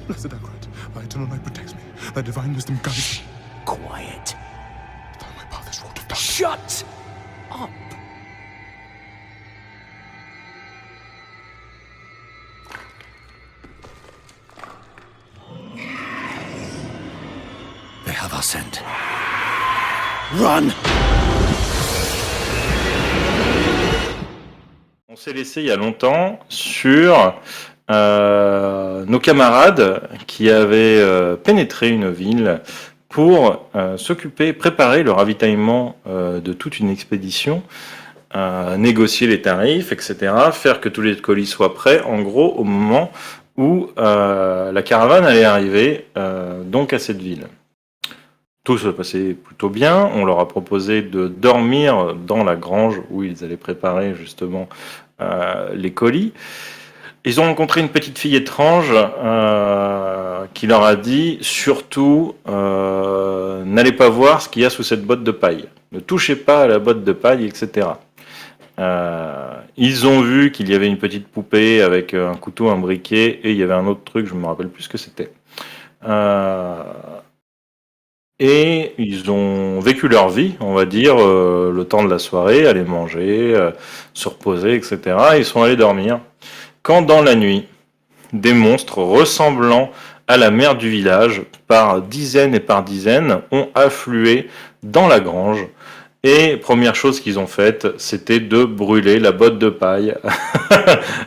Blessed Ancret, thy eternal light protects me. Thy divine wisdom guides me. Quiet. Thou my path is wrought of darkness. Shut up. They have our scent. Run! On s'est laissé il y a longtemps sur nos camarades qui avaient pénétré une ville pour s'occuper, préparer le ravitaillement de toute une expédition, négocier les tarifs, etc., faire que tous les colis soient prêts, en gros, au moment où la caravane allait arriver donc à cette ville. Tout se passait plutôt bien. On leur a proposé de dormir dans la grange où ils allaient préparer justement les colis. Ils ont rencontré une petite fille étrange qui leur a dit surtout n'allez pas voir ce qu'il y a sous cette botte de paille. Ne touchez pas à la botte de paille, etc. Ils ont vu qu'il y avait une petite poupée avec un couteau, un briquet et il y avait un autre truc, je ne me rappelle plus ce que c'était. Et ils ont vécu leur vie, on va dire, le temps de la soirée, aller manger, se reposer, etc. Ils sont allés dormir. Quand dans la nuit, des monstres ressemblant à la mère du village, par dizaines et par dizaines, ont afflué dans la grange. Et première chose qu'ils ont faite, c'était de brûler la botte de paille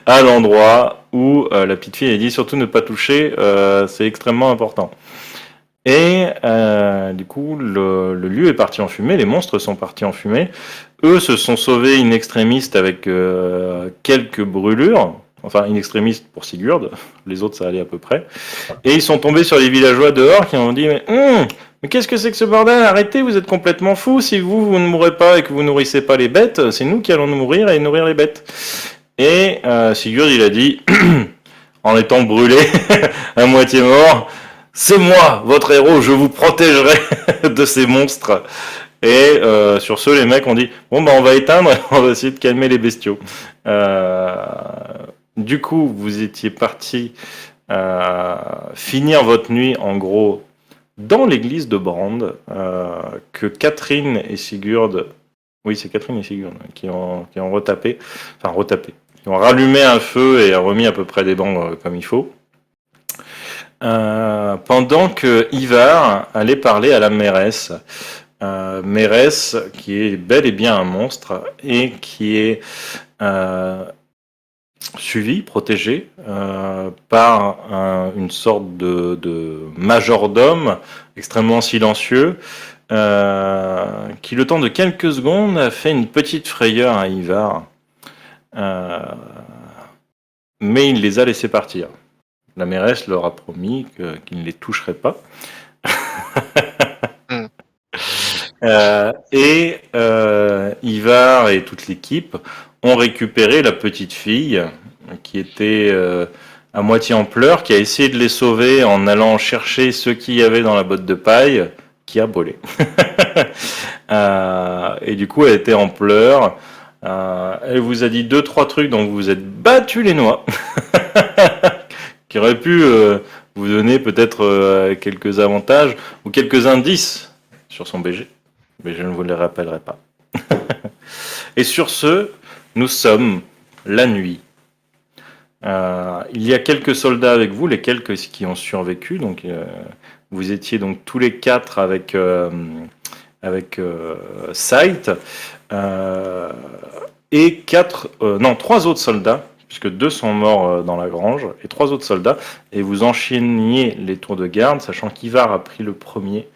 à l'endroit où la petite fille a dit surtout ne pas toucher, c'est extrêmement important. Et du coup, le lieu est parti en fumée, les monstres sont partis en fumée. Eux se sont sauvés in extremis avec quelques brûlures, enfin in extremis pour Sigurd, les autres ça allait à peu près. Et ils sont tombés sur les villageois dehors qui ont dit mais qu'est-ce que c'est que ce bordel? Arrêtez, vous êtes complètement fous. Si vous ne mourrez pas et que vous nourrissez pas les bêtes, c'est nous qui allons nous mourir et nourrir les bêtes. Et Sigurd il a dit, en étant brûlé, à moitié mort, c'est moi, votre héros, je vous protégerai de ces monstres. Et sur ce, les mecs ont dit, bon bah on va éteindre, on va essayer de calmer les bestiaux. Du coup, vous étiez partis finir votre nuit, en gros, dans l'église de Brand, que Catherine et Sigurd, oui c'est Catherine et Sigurd, qui ont retapé, qui ont rallumé un feu et remis à peu près des bancs comme il faut. Pendant que Ivar allait parler à la mairesse. Mérès, qui est bel et bien un monstre et qui est suivi, protégé par une sorte de majordome extrêmement silencieux qui, le temps de quelques secondes, a fait une petite frayeur à Ivar. Mais il les a laissés partir. La mairesse leur a promis qu'il ne les toucherait pas. Ivar et toute l'équipe ont récupéré la petite fille qui était à moitié en pleurs, qui a essayé de les sauver en allant chercher ce qu'il y avait dans la botte de paille, qui a brûlé. Et du coup, elle était en pleurs. Elle vous a dit 2-3 trucs dont vous vous êtes battu les noix, qui auraient pu vous donner peut-être quelques avantages ou quelques indices sur son BG. Mais je ne vous les rappellerai pas. Et sur ce, nous sommes la nuit. Il y a quelques soldats avec vous, les quelques qui ont survécu. Donc, vous étiez donc tous les quatre avec Sight et trois autres soldats, puisque 2 sont morts dans la grange, et 3 autres soldats. Et vous enchaîniez les tours de garde, sachant qu'Ivar a pris le premier.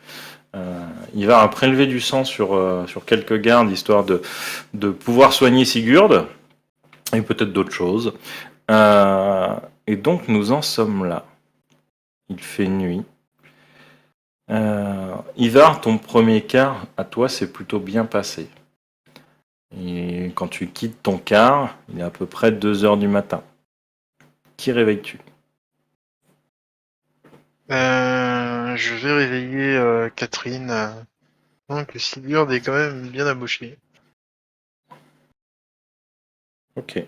Ivar a prélevé du sang sur quelques gardes, histoire de pouvoir soigner Sigurd, et peut-être d'autres choses. Et donc nous en sommes là. Il fait nuit. Ivar, ton premier quart à toi s'est plutôt bien passé. Et quand tu quittes ton quart, il est à peu près 2h du matin. Qui réveilles-tu? Je vais réveiller Catherine. Donc Sigurd est quand même bien amoché. Ok.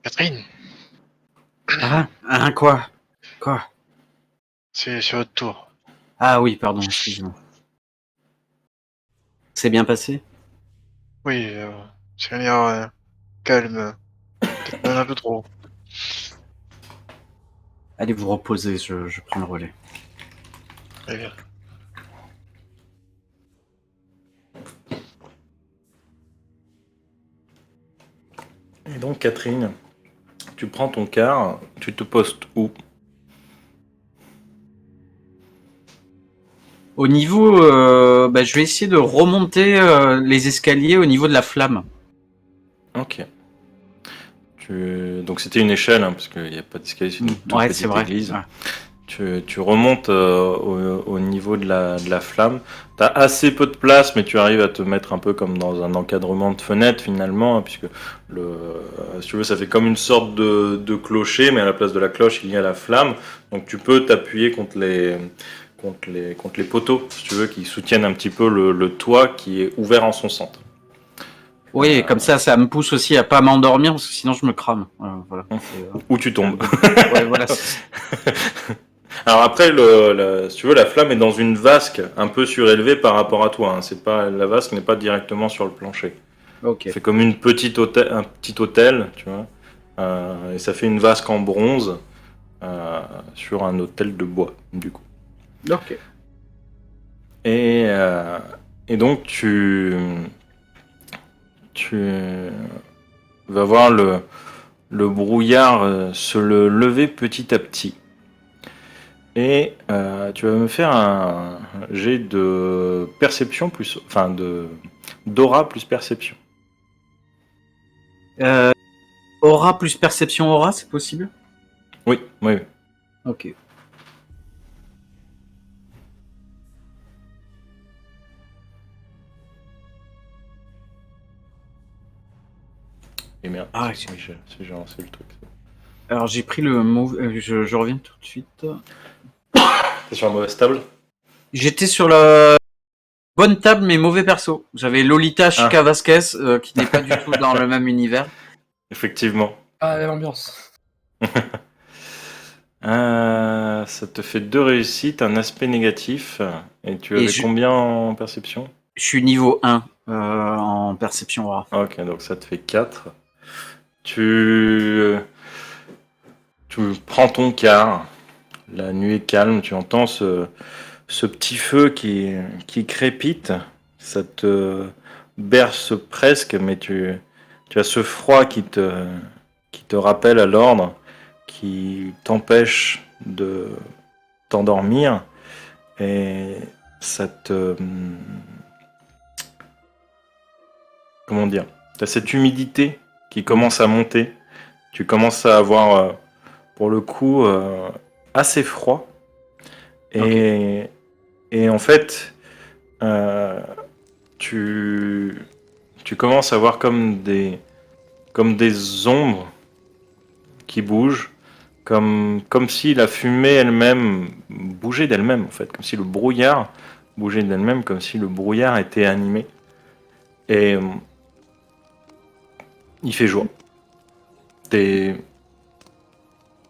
Catherine, Quoi? Quoi? C'est sur votre tour. Ah oui, pardon, excusez-moi. C'est bien passé? Oui, c'est l'air calme. Peut-être même un peu trop. Allez vous reposer, je prends le relais. Très bien. Et donc, Catherine, tu prends ton car, tu te postes où? Au niveau, je vais essayer de remonter les escaliers au niveau de la flamme. Ok. Donc c'était une échelle, hein, parce qu'il n'y a pas d'escalier, c'est une toute Ouais, c'est petite vrai. église. Ouais. Tu remontes au niveau de la flamme. Tu as assez peu de place, mais tu arrives à te mettre un peu comme dans un encadrement de fenêtre finalement, hein, puisque si tu veux, ça fait comme une sorte de clocher, mais à la place de la cloche, il y a la flamme. Donc tu peux t'appuyer contre les poteaux, si tu veux, qui soutiennent un petit peu le toit qui est ouvert en son centre. Oui, comme ça me pousse aussi à pas m'endormir, parce que sinon je me crame. Voilà. Ou tu tombes. Ouais, voilà. Alors après, si tu veux, la flamme est dans une vasque un peu surélevée par rapport à toi, hein. C'est pas, la vasque n'est pas directement sur le plancher. Ok. Ça fait comme un petit hôtel, tu vois. Et ça fait une vasque en bronze sur un hôtel de bois, du coup. Ok. Et, et donc tu vas voir le brouillard se lever petit à petit. Et tu vas me faire un jet de perception plus, enfin d'aura plus perception. Aura plus perception aura, c'est possible? Oui, oui, oui. Ok. Et merde, Ah, c'est Michel, si j'ai lancé le truc. Alors j'ai pris le move, je reviens tout de suite. T'es sur un mauvais table? J'étais sur la bonne table, mais mauvais perso. J'avais Lolita Chica Vasquez, qui n'est pas du tout dans le même univers. Effectivement. Ah, l'ambiance. Ça te fait 2 réussites, un aspect négatif. Et tu avais combien en perception? Je suis niveau 1 en perception aura. Ok, donc ça te fait 4. Tu prends ton quart. La nuit est calme, tu entends ce petit feu qui crépite. Ça te berce presque, mais tu as ce froid qui te rappelle à l'ordre, qui t'empêche de t'endormir. Et ça te... Comment dire? Tu as cette humidité qui commence à monter. Tu commences à avoir, pour le coup, assez froid. Et, et en fait, tu commences à voir comme des ombres qui bougent, comme si la fumée elle-même bougeait d'elle-même, en fait, comme si le brouillard bougeait d'elle-même, comme si le brouillard était animé. Et il fait jour. T'es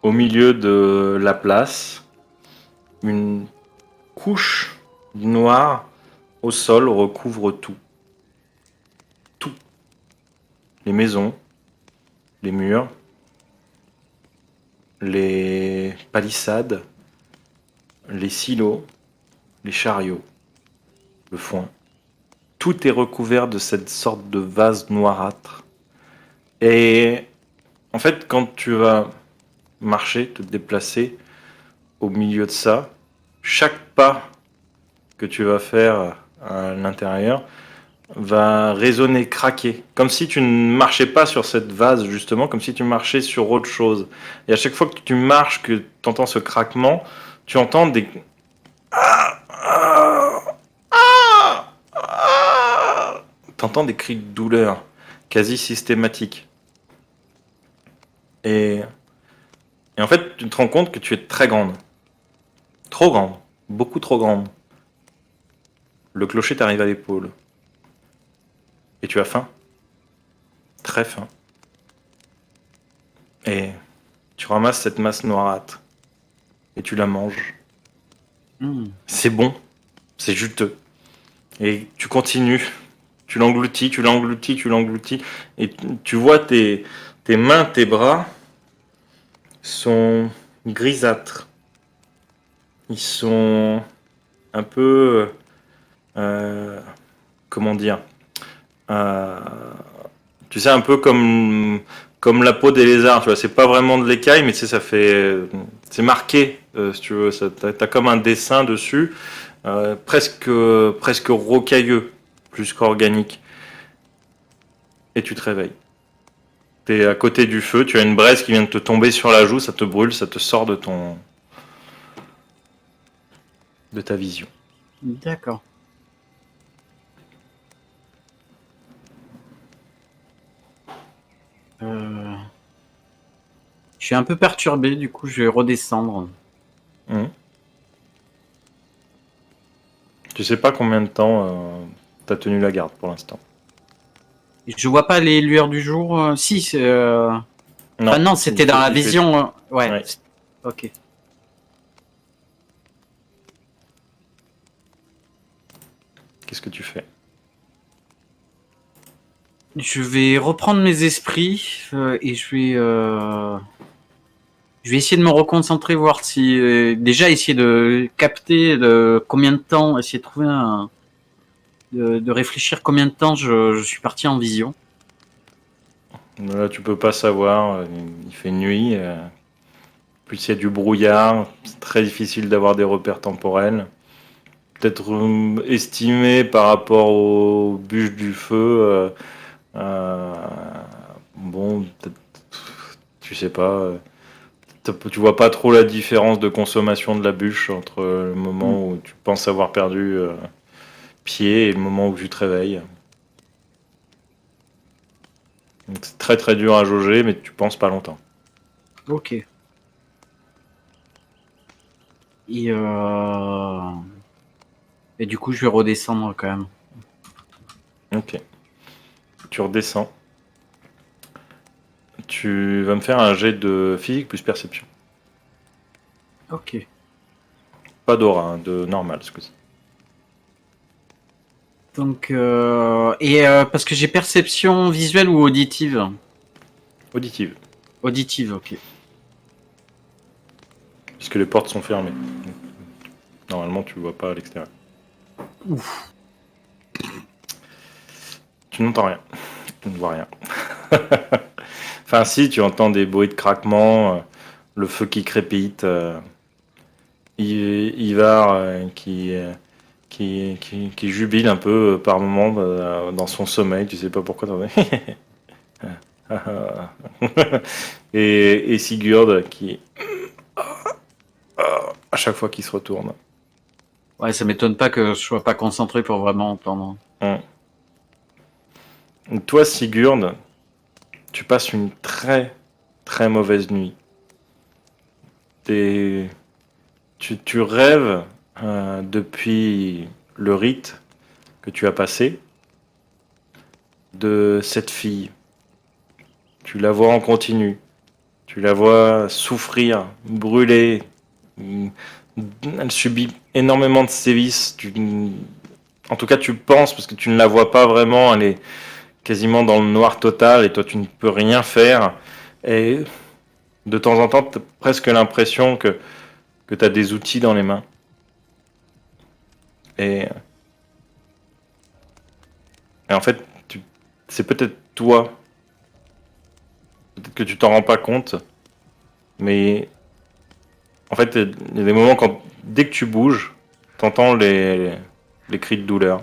au milieu de la place, une couche noire au sol recouvre tout. Tout. Les maisons, les murs, les palissades, les silos, les chariots, le foin. Tout est recouvert de cette sorte de vase noirâtre. Et en fait, quand tu vas marcher, te déplacer au milieu de ça, chaque pas que tu vas faire à l'intérieur va résonner, craquer, comme si tu ne marchais pas sur cette vase justement, comme si tu marchais sur autre chose. Et à chaque fois que tu marches, que tu entends ce craquement, tu entends des... T'entends des cris de douleur, quasi systématiques. Et en fait, tu te rends compte que tu es très grande. Trop grande. Beaucoup trop grande. Le clocher t'arrive à l'épaule. Et tu as faim. Très faim. Et tu ramasses cette masse noirâtre et tu la manges. Hmm. C'est bon, c'est juteux. Et tu continues, tu l'engloutis, tu l'engloutis, tu l'engloutis, et tu vois tes mains, tes bras sont grisâtres. Ils sont un peu, comment dire, euh, tu sais, un peu comme la peau des lézards, tu vois, c'est pas vraiment de l'écaille, mais tu sais, ça fait, c'est marqué, si tu veux, t'as comme un dessin dessus, presque rocailleux, plus qu'organique. Et tu te réveilles. T'es à côté du feu, tu as une braise qui vient de te tomber sur la joue, ça te brûle, ça te sort de ta vision. D'accord. Je suis un peu perturbé, du coup, je vais redescendre. Mhm. Tu sais pas combien de temps t'as tenu la garde pour l'instant. Je vois pas les lueurs du jour. Si, c'est. Non, Ah non, c'était dans la vision. Ouais. Ouais. Ok. Qu'est-ce que tu fais? Je vais reprendre mes esprits et je vais essayer de me reconcentrer, voir si déjà essayer de capter combien de temps, essayer de trouver de réfléchir combien de temps je suis parti en vision. Là, tu peux pas savoir. Il fait nuit. Plus il y a du brouillard, c'est très difficile d'avoir des repères temporels. Peut-être estimé par rapport aux bûches du feu. Euh, bon, peut-être, tu sais pas. Tu vois pas trop la différence de consommation de la bûche entre le moment où tu penses avoir perdu pied et le moment où tu te réveilles. Donc, c'est très très dur à jauger, mais tu penses pas longtemps. Ok. Et, et du coup, je vais redescendre quand même. Ok. Tu redescends. Tu vas me faire un jet de physique plus perception. Ok. Pas d'aura, hein, de normal, ce que c'est. Donc, parce que j'ai perception visuelle ou auditive. Auditive, Auditive, ok. puisque les portes sont fermées. Normalement, tu ne vois pas à l'extérieur. Ouf. Tu n'entends rien. Tu ne vois rien. Enfin, si, tu entends des bruits de craquement, le feu qui crépite, Ivar qui jubile un peu par moment dans son sommeil. Tu sais pas pourquoi. Et Sigurd qui à chaque fois qu'il se retourne. Ouais, ça m'étonne pas que je sois pas concentré pour vraiment entendre. Toi, Sigurd, tu passes une très très mauvaise nuit. Tu rêves depuis le rite que tu as passé de cette fille. Tu la vois en continu. Tu la vois souffrir, brûler. Elle subit énormément de sévices. En tout cas, tu penses, parce que tu ne la vois pas vraiment, elle est quasiment dans le noir total et toi, tu ne peux rien faire. Et de temps en temps, tu as presque l'impression que tu as des outils dans les mains. Et en fait, c'est peut-être toi. Peut-être que tu t'en rends pas compte. Mais en fait, il y a des moments quand, dès que tu bouges, t'entends les cris de douleur.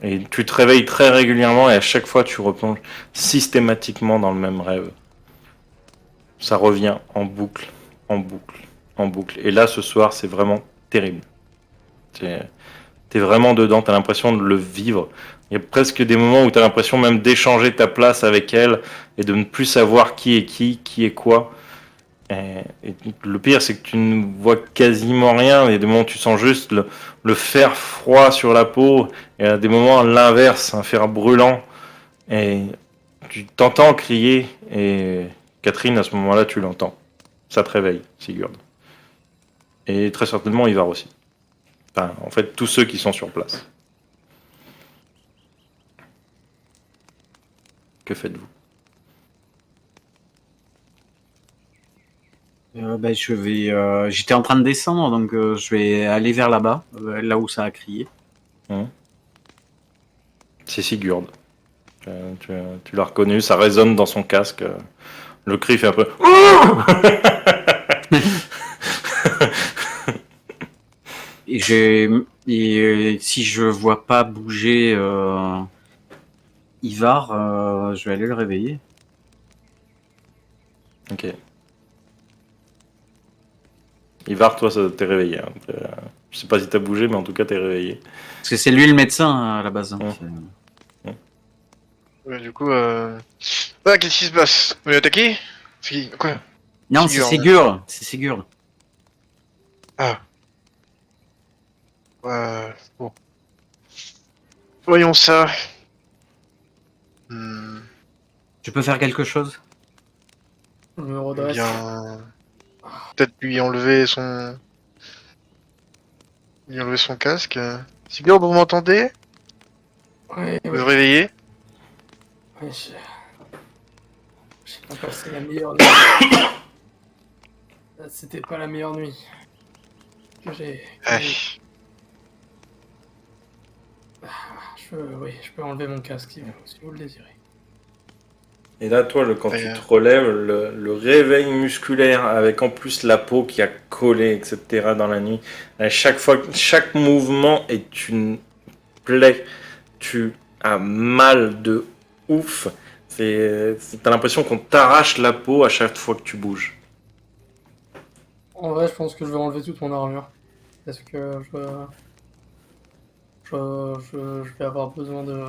Et tu te réveilles très régulièrement et à chaque fois, tu replonges systématiquement dans le même rêve. Ça revient en boucle, en boucle, en boucle. Et là, ce soir, c'est vraiment terrible. T'es vraiment dedans, t'as l'impression de le vivre. Il y a presque des moments où t'as l'impression même d'échanger ta place avec elle et de ne plus savoir qui est quoi. Et le pire, c'est que tu ne vois quasiment rien. Il y a des moments où tu sens juste le fer froid sur la peau. Et à des moments, l'inverse, un fer brûlant. Et tu t'entends crier et Catherine, à ce moment-là, tu l'entends. Ça te réveille, Sigurd. Et très certainement, Ivar aussi. Enfin, en fait, tous ceux qui sont sur place. Que faites-vous? J'étais en train de descendre, donc je vais aller vers là-bas, là où ça a crié. C'est Sigurd. Tu l'as reconnu, ça résonne dans son casque. Le cri fait un peu. Et si je vois pas bouger Ivar, je vais aller le réveiller. Ok. Ivar, toi, ça t'es réveillé. Hein. Je sais pas si t'as bougé, mais en tout cas, t'es réveillé. Parce que c'est lui le médecin à la base. Hein. Ouais, du coup, ah, qu'est-ce qui se passe? Vous m'avez attaqué? C'est qui? Quoi? Non, Sigurd. c'est Sigurd. C'est Sigurd. Ah. Bon. Voyons ça. Je peux faire quelque chose? Je me Eh redresse. bien, peut-être lui enlever son... Lui enlever son casque. Sigurd, vous m'entendez? Ouais, Vous ouais, vous réveillez? ouais, j'ai pas passé la meilleure nuit. C'était pas la meilleure nuit que j'ai. Ah. Oui, je peux enlever mon casque si vous le désirez. Et là, toi, quand Ouais. tu te relèves, le réveil musculaire, avec en plus la peau qui a collé, etc., dans la nuit, à chaque fois, chaque mouvement est une plaie. Tu as mal de ouf. T'as l'impression qu'on t'arrache la peau à chaque fois que tu bouges. En vrai, je pense que je vais enlever toute mon armure. Parce que je vais avoir besoin de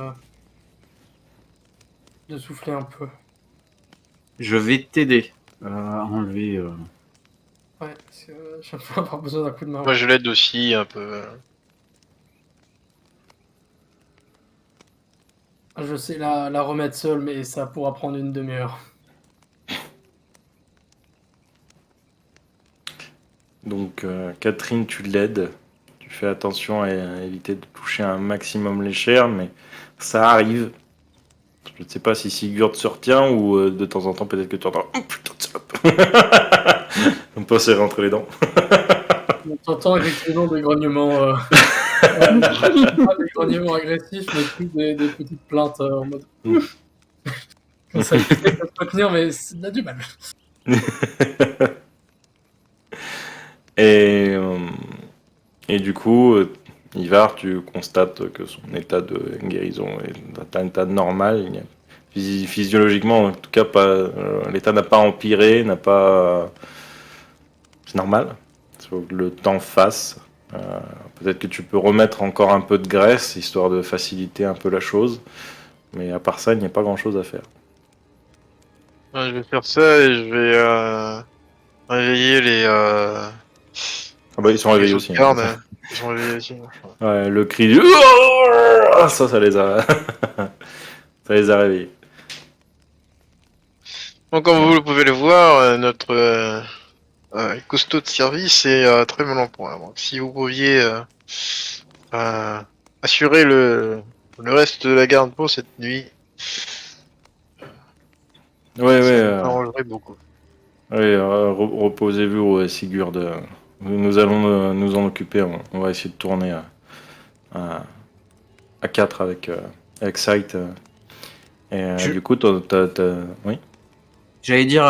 souffler un peu. Je vais t'aider à enlever. Ouais, parce que je vais avoir besoin d'un coup de main. Moi, je l'aide aussi, un peu. Je sais la remettre seule, mais ça pourra prendre une demi-heure. Donc, Catherine, tu l'aides. Tu fais attention à éviter de toucher un maximum les chairs, mais ça arrive. Je ne sais pas si Sigurd se retient ou de temps en temps, peut-être que tu entends. Oh putain de salope. On peut se rentrer les dents. On t'entend effectivement des grognements. Pas des grognements agressifs, mais plus des petites plaintes en mode. Ça essaie de se retenir, mais ça a du mal. Et du coup, Ivar, tu constates que son état de guérison est un état normal. Physiologiquement, en tout cas, l'état n'a pas empiré, c'est normal. Il faut que le temps fasse. Peut-être que tu peux remettre encore un peu de graisse, histoire de faciliter un peu la chose. Mais à part ça, il n'y a pas grand-chose à faire. Ouais, je vais faire ça et je vais réveiller les... Ah bah, ils sont réveillés les aussi. autres gardes. Ils sont réveillés aussi. Ouais, le cri du... Ça les a... ça les a réveillés. Donc, comme vous pouvez le voir, notre costaud de service est très mal en point. Donc, si vous pouviez assurer le reste de la garde pour cette nuit, Ouais, ça ouais. nous arrangerait beaucoup. Oui, reposez-vous, Sigurd. Nous allons nous en occuper. On va essayer de tourner à 4 avec Sight. Du coup, oui. J'allais dire,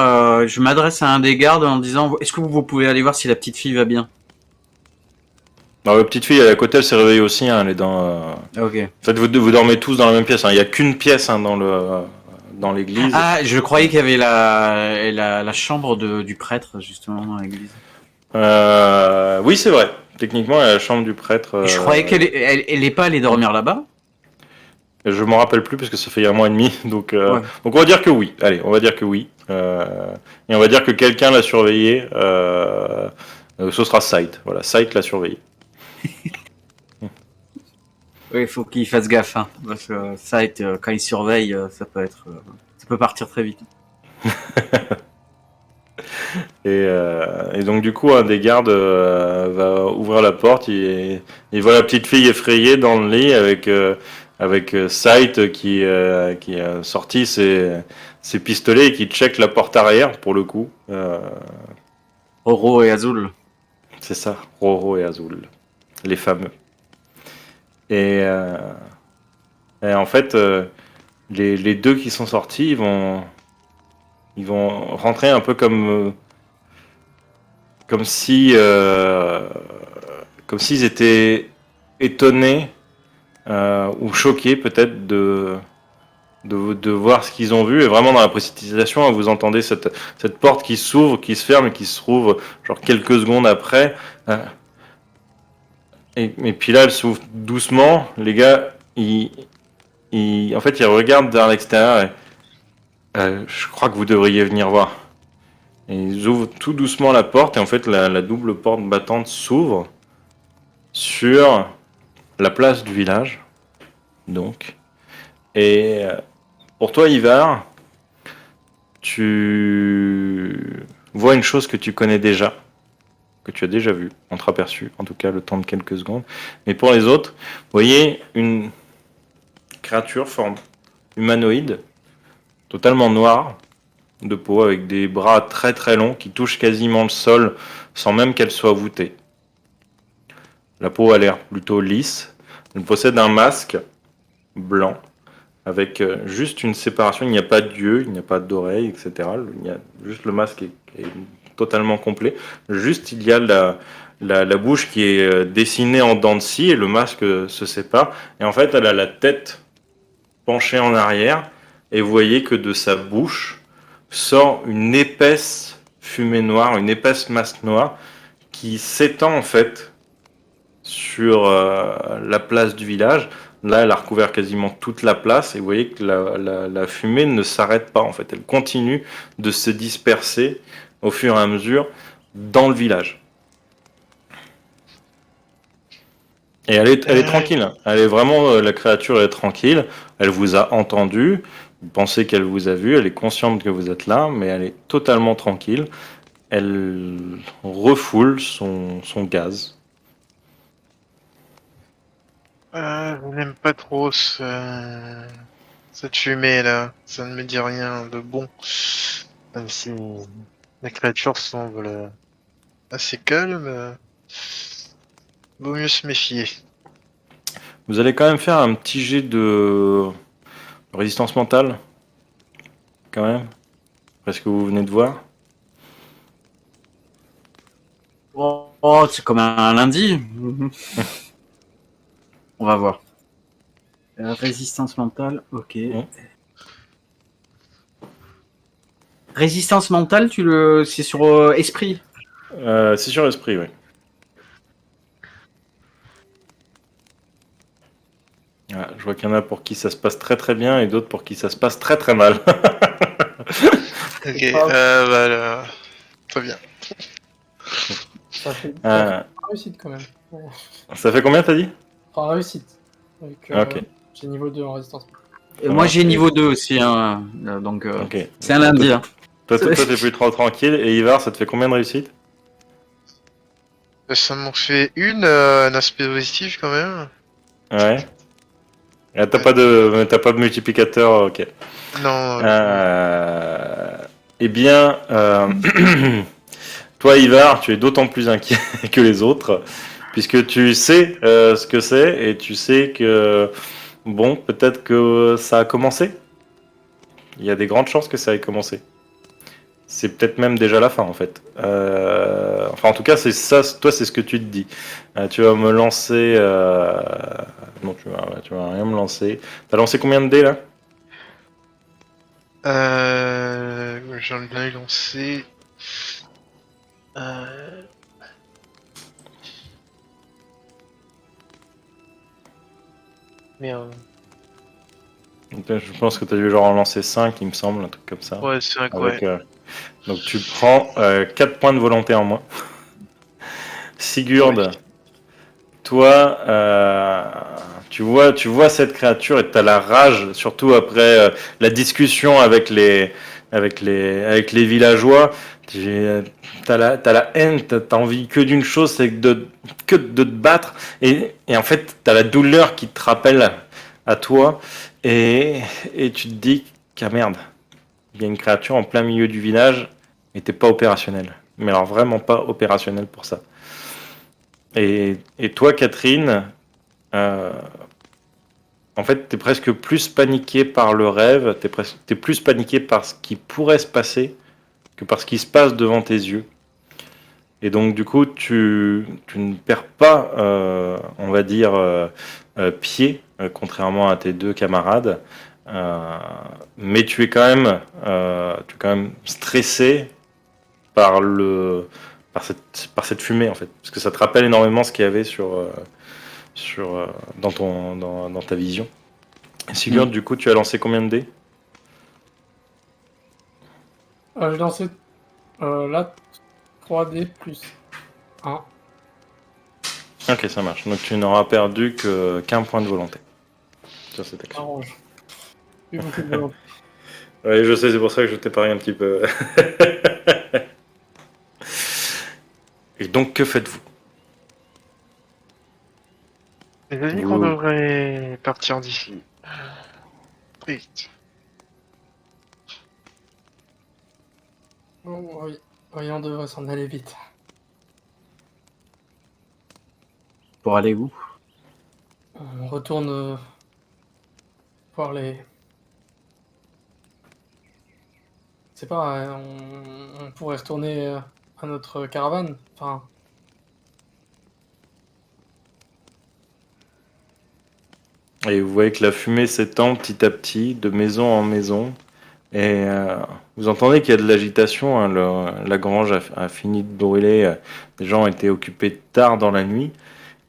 je m'adresse à un des gardes en disant, est-ce que vous pouvez aller voir si la petite fille va bien? Alors, la petite fille, elle est à côté, elle s'est réveillée aussi. Hein, elle est dans. Ok. En fait, vous dormez tous dans la même pièce. Hein. Il n'y a qu'une pièce hein, dans l'église. Ah, je croyais qu'il y avait la chambre du prêtre, justement, dans l'église. Oui, c'est vrai. Techniquement, il y a la chambre du prêtre. Et je croyais qu'elle est pas allée dormir là-bas. Je m'en rappelle plus parce que ça fait 1 mois et demi. Donc, Ouais. donc on va dire que oui. Allez, on va dire que oui. Et on va dire que quelqu'un l'a surveillé. Ce sera Sight. Voilà, Sight l'a surveillé. Oui, il faut qu'il fasse gaffe, hein, parce que quand il surveille, ça peut partir très vite. Et donc du coup, un des gardes va ouvrir la porte. Il voit la petite fille effrayée dans le lit avec Sight qui a sorti ses pistolets et qui check la porte arrière pour le coup. Oro et Azul. C'est ça, Roro et Azul, les fameux. Et, en fait, les deux qui sont sortis, ils vont rentrer un peu comme si comme s'ils étaient étonnés ou choqués peut-être de voir ce qu'ils ont vu. Et vraiment dans la précipitation, vous entendez cette porte qui s'ouvre, qui se ferme et qui se rouvre genre quelques secondes après. Et puis là, elle s'ouvre doucement. Les gars, en fait, ils regardent vers l'extérieur et je crois que vous devriez venir voir. Et ils ouvrent tout doucement la porte et en fait, la double porte battante s'ouvre sur la place du village. Donc, et pour toi, Ivar, tu vois une chose que tu connais déjà, que tu as déjà vu, entreaperçu, en tout cas le temps de quelques secondes. Mais pour les autres, vous voyez une créature forme humanoïde, totalement noire, de peau, avec des bras très très longs qui touchent quasiment le sol sans même qu'elle soit voûtée. La peau a l'air plutôt lisse. Elle possède un masque blanc avec juste une séparation. Il n'y a pas d'yeux, il n'y a pas d'oreilles, etc. Il y a juste le masque est totalement complet. Juste il y a la bouche qui est dessinée en dents de scie et le masque se sépare. Et en fait, elle a la tête penchée en arrière et vous voyez que de sa bouche sort une épaisse fumée noire, une épaisse masse noire qui s'étend en fait sur la place du village. Là, elle a recouvert quasiment toute la place et vous voyez que la fumée ne s'arrête pas en fait. Elle continue de se disperser au fur et à mesure dans le village. Et elle est tranquille. Elle est vraiment, la créature est tranquille. Elle vous a entendu. Vous pensez qu'elle vous a vu. Elle est consciente que vous êtes là, mais elle est totalement tranquille. Elle refoule son gaz. Je n'aime pas trop cette fumée là. Ça ne me dit rien de bon. Même si la créature semble assez calme, vaut mieux se méfier. Vous allez quand même faire un petit jet de résistance mentale. Quand même. Après ce que vous venez de voir. Oh, c'est comme un lundi. On va voir. Résistance mentale, ok. Résistance mentale, c'est sur esprit. C'est sur l'esprit, oui. Ah, je vois qu'il y en a pour qui ça se passe très très bien et d'autres pour qui ça se passe très très mal. Ok, voilà. Très bien. Ça fait réussite quand même. Ça fait combien t'as dit? Enfin, réussite. Avec, Ok. j'ai niveau 2 en résistance. Et moi j'ai niveau 2 aussi, hein, donc Ok. c'est un lundi. Hein. Toi t'es plus trop tranquille. Et Ivar, ça te fait combien de réussite? Ça m'en fait un aspect positif quand même. Ouais. Ah, t'as pas de multiplicateur, ok. Non. Eh bien, toi Ivar, tu es d'autant plus inquiet que les autres, puisque tu sais ce que c'est et tu sais que, bon, peut-être que ça a commencé. Il y a des grandes chances que ça ait commencé. C'est peut-être même déjà la fin en fait. Enfin en tout cas c'est ça, toi c'est ce que tu te dis. Tu vas me lancer... Non tu vas rien me lancer. T'as lancé combien de dés là? J'en ai lancé. Merde. Je pense que tu as dû genre en lancer 5 il me semble, un truc comme ça. Ouais, c'est vrai que Avec, ouais. donc tu prends 4 points de volonté en moins. Sigurd, Ouais. toi Tu vois cette créature et t'as la rage, surtout après la discussion avec les villageois. T'as la haine, t'as envie que d'une chose, c'est que de te battre. Et en fait, t'as la douleur qui te rappelle à toi. Et tu te dis qu'à merde, il y a une créature en plein milieu du village et t'es pas opérationnel. Mais alors vraiment pas opérationnel pour ça. Et toi, Catherine, euh, en fait, t'es presque plus paniqué par le rêve, t'es plus paniqué par ce qui pourrait se passer que par ce qui se passe devant tes yeux. Et donc, du coup, tu ne perds pas, on va dire, pied, contrairement à tes deux camarades. Euh, mais tu es quand même stressé par par cette fumée, en fait. Parce que ça te rappelle énormément ce qu'il y avait dans ta vision. Sigurd, du coup, tu as lancé combien de dés? J'ai lancé là 3D plus 1. Ok, ça marche. Donc tu n'auras perdu qu'un point de volonté sur cette action. Arrange. Plus beaucoup de volonté. Oui, je sais, c'est pour ça que je t'ai parié un petit peu. Et donc, que faites-vous? J'ai dit qu'on devrait partir d'ici. Vite. Oh, oui. Oui, on devrait s'en aller vite. Pour aller où? On retourne voir les... Je sais pas, on pourrait retourner à notre caravane. Enfin, Et vous voyez que la fumée s'étend petit à petit, de maison en maison. Et vous entendez qu'il y a de l'agitation. Hein, la grange a fini de brûler. Les gens ont été occupés tard dans la nuit.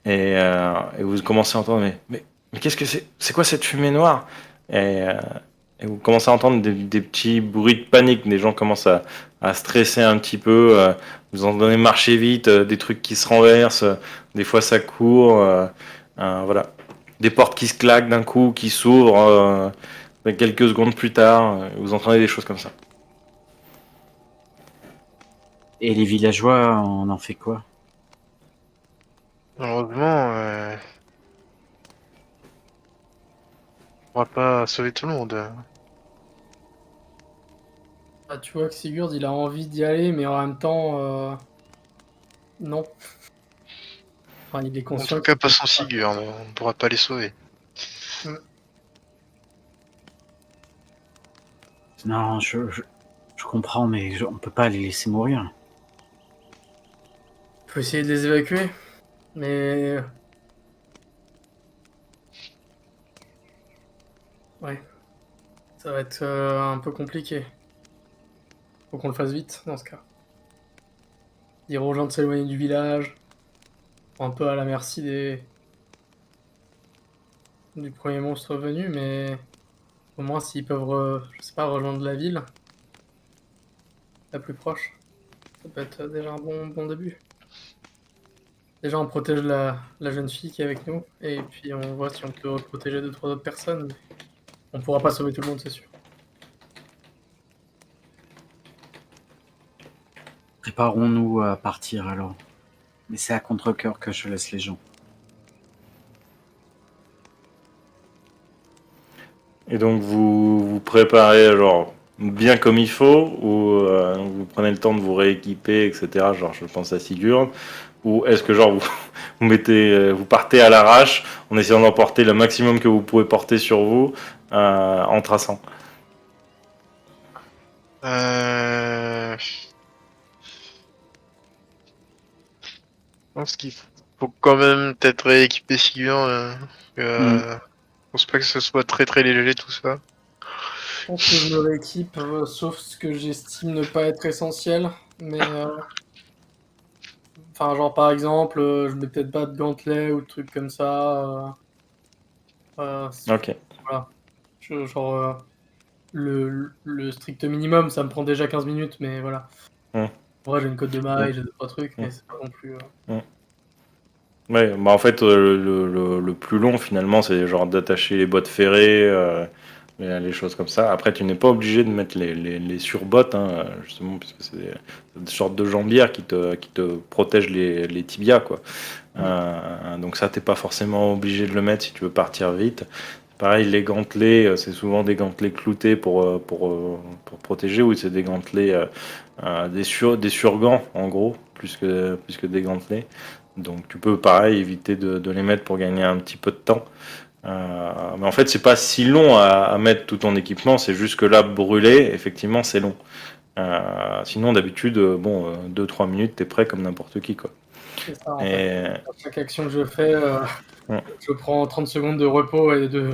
Et vous commencez à entendre, mais qu'est-ce que c'est? C'est quoi cette fumée noire? Et, euh, et vous commencez à entendre des petits bruits de panique. Des gens commencent à stresser un petit peu. Vous entendez marcher vite, des trucs qui se renversent. Des fois, ça court. Voilà. Des portes qui se claquent d'un coup, qui s'ouvrent quelques secondes plus tard. Vous entendez des choses comme ça. Et les villageois, on en fait quoi? Malheureusement, on va pas sauver tout le monde. bah, tu vois que Sigurd, il a envie d'y aller, mais en même temps, non. Enfin, il est En conscient tout cas, qu'il pas peut sans pas. Sigurd, on ne pourra pas les sauver. Non, je comprends, mais on peut pas les laisser mourir. Il faut essayer de les évacuer, mais... Ouais, ça va être un peu compliqué. Faut qu'on le fasse vite, dans ce cas. Dire aux gens de s'éloigner du village, un peu à la merci du premier monstre venu, mais au moins s'ils peuvent, je sais pas, rejoindre la ville, la plus proche, ça peut être déjà un bon début. Déjà, on protège la jeune fille qui est avec nous, et puis on voit si on peut protéger 2-3 autres personnes, mais on pourra pas sauver tout le monde, c'est sûr. Préparons-nous à partir alors. Mais c'est à contre-cœur que je laisse les gens. Et donc vous préparez genre bien comme il faut, ou vous prenez le temps de vous rééquiper, etc. Genre je pense à Sigurd, ou est-ce que genre vous partez à l'arrache en essayant d'emporter le maximum que vous pouvez porter sur vous en traçant. Je pense qu'il faut quand même peut-être rééquiper Sigurd. Je pense pas que ce soit très très léger tout ça. Je pense que je me rééquipe, sauf ce que j'estime ne pas être essentiel, mais... Enfin, genre par exemple, je mets peut-être pas de gantelets ou de trucs comme ça. Ok. Voilà. Genre, le strict minimum, ça me prend déjà 15 minutes, mais voilà. Mm. En vrai, j'ai une cote de maille, Mm. j'ai 2-3 trucs, Mm. mais c'est pas non plus. Mm. Ouais, bah en fait, le plus long finalement, c'est genre d'attacher les bottes ferrées, les choses comme ça. Après, tu n'es pas obligé de mettre les surbottes, hein, justement, parce que c'est des sortes de jambières qui te protègent les tibias, quoi. Donc ça, t'es pas forcément obligé de le mettre si tu veux partir vite. Pareil, les gantelets, c'est souvent des gantelets cloutés pour protéger, ou c'est des gantelets, des surgants, en gros, plus que des gantelets. Donc tu peux, pareil, éviter de les mettre pour gagner un petit peu de temps. Mais en fait, c'est pas si long à mettre tout ton équipement, c'est juste que là, brûler, effectivement, c'est long. Sinon, d'habitude, bon, 2-3 minutes, t'es prêt comme n'importe qui, quoi. C'est ça, en fait. Et, À chaque action que je fais, Ouais. je prends 30 secondes de repos et de.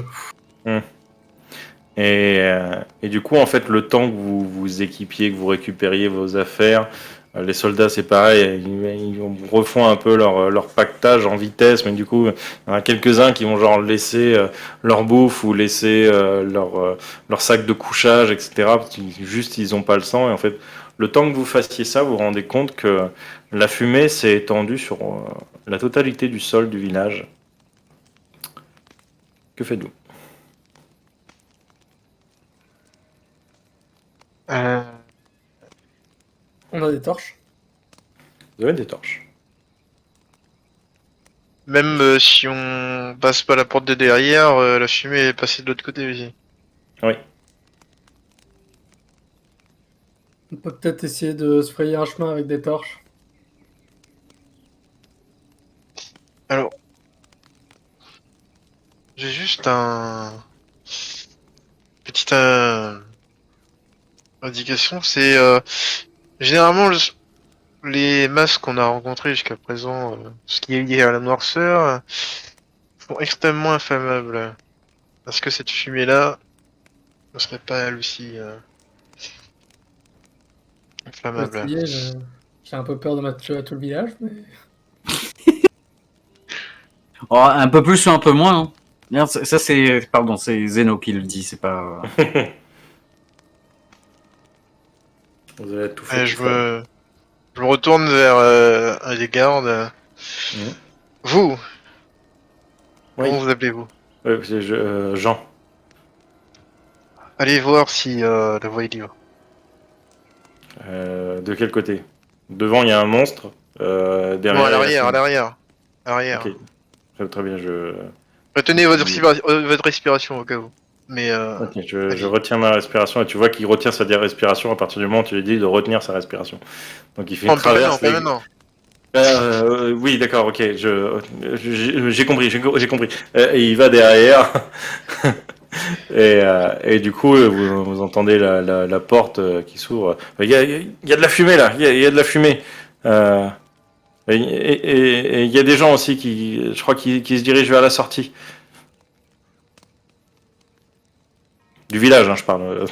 et du coup, en fait, le temps que vous vous équipiez, que vous récupériez vos affaires, les soldats, c'est pareil, ils refont un peu leur pactage en vitesse, mais du coup, il y en a quelques-uns qui vont genre laisser leur bouffe ou laisser leur sac de couchage, etc. Parce qu'ils juste, ils ont pas le sang. Et en fait, le temps que vous fassiez ça, vous vous rendez compte que la fumée s'est étendue sur la totalité du sol du village. Que faites-vous? Euh, On a des torches. Vous avez des torches. Même si on passe pas la porte de derrière, la fumée est passée de l'autre côté aussi. Oui. On peut peut-être essayer de se frayer un chemin avec des torches. Alors, j'ai juste un petite indication, c'est généralement les masques qu'on a rencontrés jusqu'à présent, ce qui est lié à la noirceur, sont extrêmement inflammables. Est-ce que cette fumée-là ne serait pas elle aussi On peut inflammable? essayer, j'ai un peu peur de mettre feu à tout le village, mais. Oh, un peu plus ou un peu moins. Hein. Merde, ça, c'est. Pardon, c'est Zeno qui le dit, c'est pas. Vous avez tout fait Et tout seul. je me retourne vers un des gardes. Mhm. Vous, comment Oui. vous appelez-vous? C'est Jean. Allez voir si la voie est libre. De quel côté? Devant, il y a un monstre. Non, à Derrière, il y a l'arrière, à celui. l'arrière. À Ok. l'arrière. Très bien. Retenez votre respiration au cas où. Mais Ok, je allez. retiens ma respiration et tu vois qu'il retient sa respiration à partir du moment où tu lui dis de retenir sa respiration. Donc il fait une Oh, pas maintenant, traverse. pas maintenant. Oui, d'accord, ok. J'ai compris, j'ai compris. Et il va derrière. Et du coup, vous entendez la porte qui s'ouvre. Il y a de la fumée là, il y a de la fumée. Euh, et il y a des gens aussi je crois, qui se dirigent vers la sortie. Du village, hein, je parle.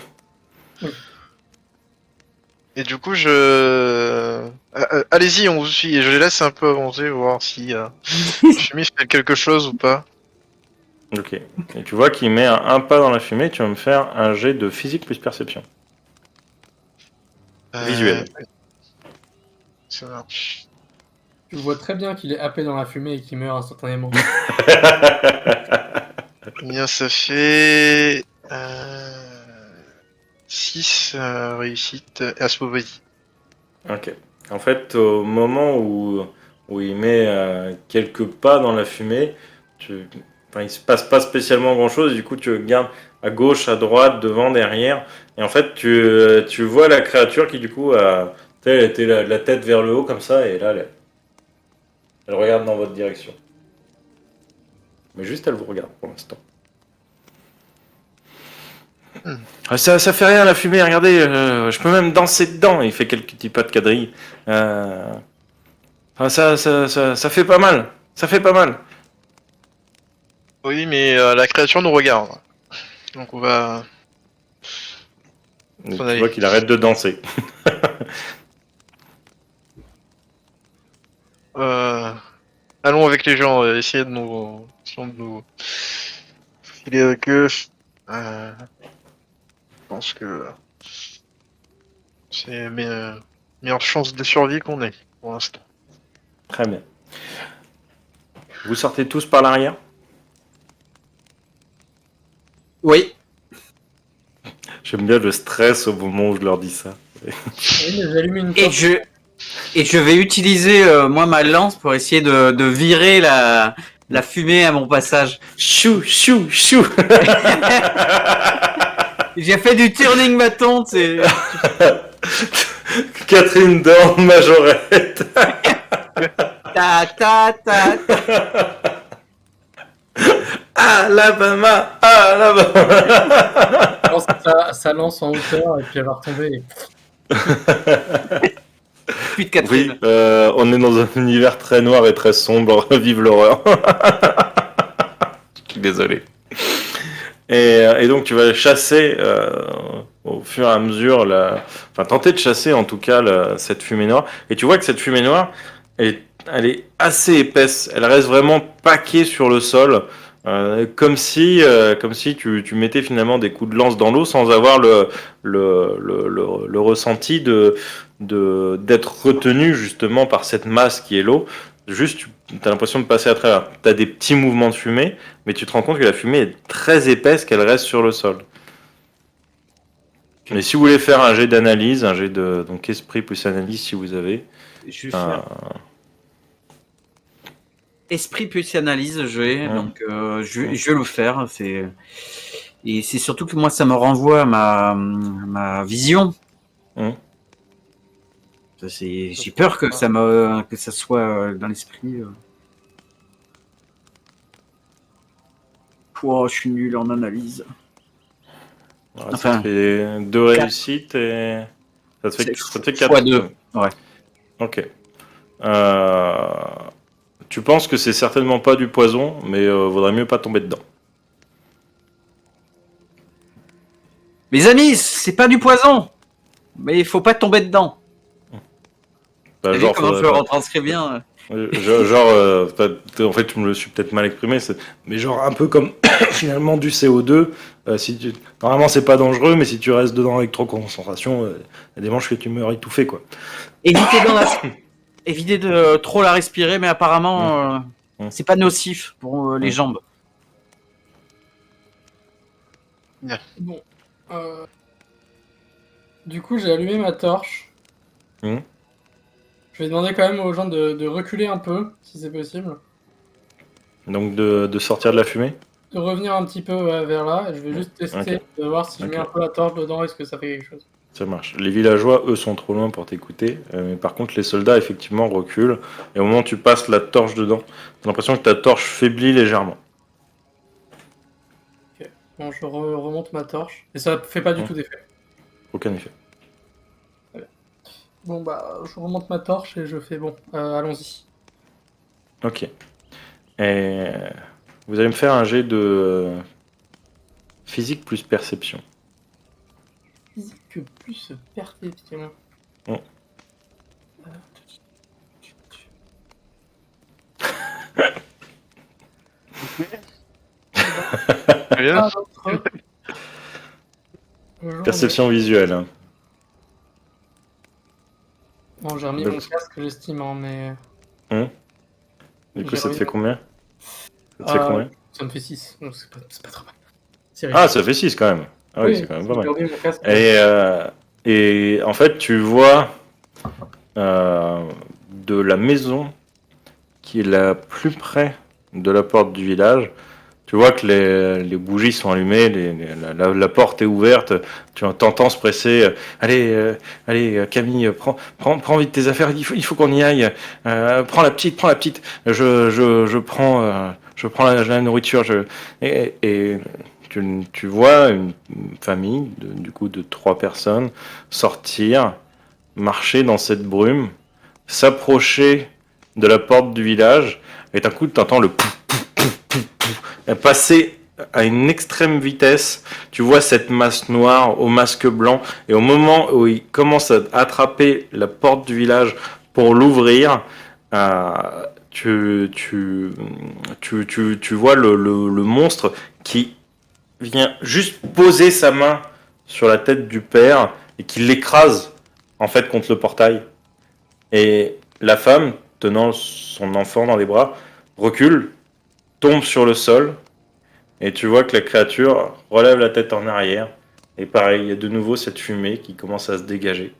Et du coup, allez-y, on vous suit. Et je les laisse un peu avancer, voir si Chemise fait quelque chose ou pas. Ok. Et tu vois qu'il met un pas dans la fumée, tu vas me faire un jet de physique plus perception. Euh, Visuel. ça marche. Je vois très bien qu'il est happé dans la fumée et qu'il meurt instantanément. Bien, ça fait 6 réussites et Aspovedi. Ok. En fait, au moment où il met quelques pas dans la fumée, enfin, il se passe pas spécialement grand-chose. Du coup, tu regardes à gauche, à droite, devant, derrière. Et en fait, tu vois la créature qui, du coup, elle était la tête vers le haut comme ça. Et là, elle regarde dans votre direction. Mais juste, elle vous regarde pour l'instant. Hmm. Ah, ça fait rien la fumée, regardez, je peux même danser dedans. Il fait quelques petits pas de quadrille. Enfin, ça fait pas mal. Ça fait pas mal. Oui, mais la créature nous regarde. Donc on va Et s'en tu aller. vois qu'il arrête de danser. Euh, allons avec les gens, essayons de nous filer avec eux. Je pense que c'est meilleure chance de survie qu'on ait pour l'instant. Très bien. Vous sortez tous par l'arrière? Oui. J'aime bien le stress au moment où je leur dis ça. Oui, mais j'allume une Et torche. je vais utiliser moi ma lance pour essayer de virer la fumée à mon passage. Chou, chou, chou. J'ai fait du turning bâton, c'est. Catherine Dorn, majorette. Ta ta ta. Alabama, Alabama. lance sa lance en hauteur et puis elle va retomber. Puis de Catherine. Oui, on est dans un univers très noir et très sombre. Vive l'horreur. Je suis désolé. Et donc tu vas chasser au fur et à mesure, enfin tenter de chasser en tout cas cette fumée noire. Et tu vois que cette fumée noire, elle est assez épaisse. Elle reste vraiment paquée sur le sol, comme si tu mettais finalement des coups de lance dans l'eau sans avoir le ressenti d'être retenu justement par cette masse qui est l'eau. Juste, tu as l'impression de passer à travers. Tu as des petits mouvements de fumée, mais tu te rends compte que la fumée est très épaisse, qu'elle reste sur le sol. Mais si vous voulez faire un jet d'analyse, un jet de donc esprit plus analyse si vous avez. Je vais faire esprit plus analyse, je vais donc je vais le faire. Et c'est surtout que moi ça me renvoie à ma vision. J'ai peur que ça soit dans l'esprit. Oh, je suis nul en analyse. Ouais, Enfin, ça te fait 2 réussites et ça te fait 4 fois 2. Ouais. Ok. Tu penses que c'est certainement pas du poison, mais vaudrait mieux pas tomber dedans. Mes amis, c'est pas du poison, mais il faut pas tomber dedans. Bah, T'as vu comment je le retranscris bien. En fait, je me le suis peut-être mal exprimé, mais genre un peu comme finalement du CO2. Normalement, c'est pas dangereux, mais si tu restes dedans avec trop de concentration, il y a des manches que tu meurs étouffé, quoi. Évitez de trop la respirer, mais apparemment, c'est pas nocif pour les jambes. Bon. Du coup, j'ai allumé ma torche. Je vais demander quand même aux gens de reculer un peu, si c'est possible. Donc de sortir de la fumée? De revenir un petit peu vers là, et je vais juste tester, de voir si je mets un peu la torche dedans, est-ce que ça fait quelque chose. Ça marche. Les villageois, eux, sont trop loin pour t'écouter. Mais par contre, les soldats, effectivement, reculent. Et au moment où tu passes la torche dedans, t'as l'impression que ta torche faiblit légèrement. Ok. Bon, je remonte ma torche. Et ça fait pas du tout d'effet. Aucun effet. Bon, bah, je remonte ma torche et je fais bon, allons-y. Ok. Et vous allez me faire un jet de physique plus perception. Physique plus perception. Oh. Bien. Perception visuelle. Hein. Bon, j'ai remis mon casque, j'estime, hein, mais... Du coup, J'ai ça te remis fait mon- combien? Ça te fait combien? Ça me fait 6, donc c'est pas trop mal. C'est Ah, ça fait 6 quand même. Ah oui, c'est quand même pas j'ai mal. remis mon casque. Et en fait, tu vois de la maison qui est la plus près de la porte du village. Tu vois que les bougies sont allumées, la porte est ouverte. Tu t'entends se presser. Allez, Camille, prends vite tes affaires. Il faut qu'on y aille. Prends la petite. Je prends la nourriture. Et tu vois une famille du coup de 3 personnes sortir, marcher dans cette brume, s'approcher de la porte du village, et d'un coup tu entends le pouf, pouf, pouf, pouf, pouf, passer à une extrême vitesse. Tu vois cette masse noire au masque blanc, et au moment où il commence à attraper la porte du village pour l'ouvrir, tu vois le monstre qui vient juste poser sa main sur la tête du père et qui l'écrase en fait contre le portail. Et la femme, tenant son enfant dans les bras, recule, tombe sur le sol, et tu vois que la créature relève la tête en arrière. Et pareil, il y a de nouveau cette fumée qui commence à se dégager.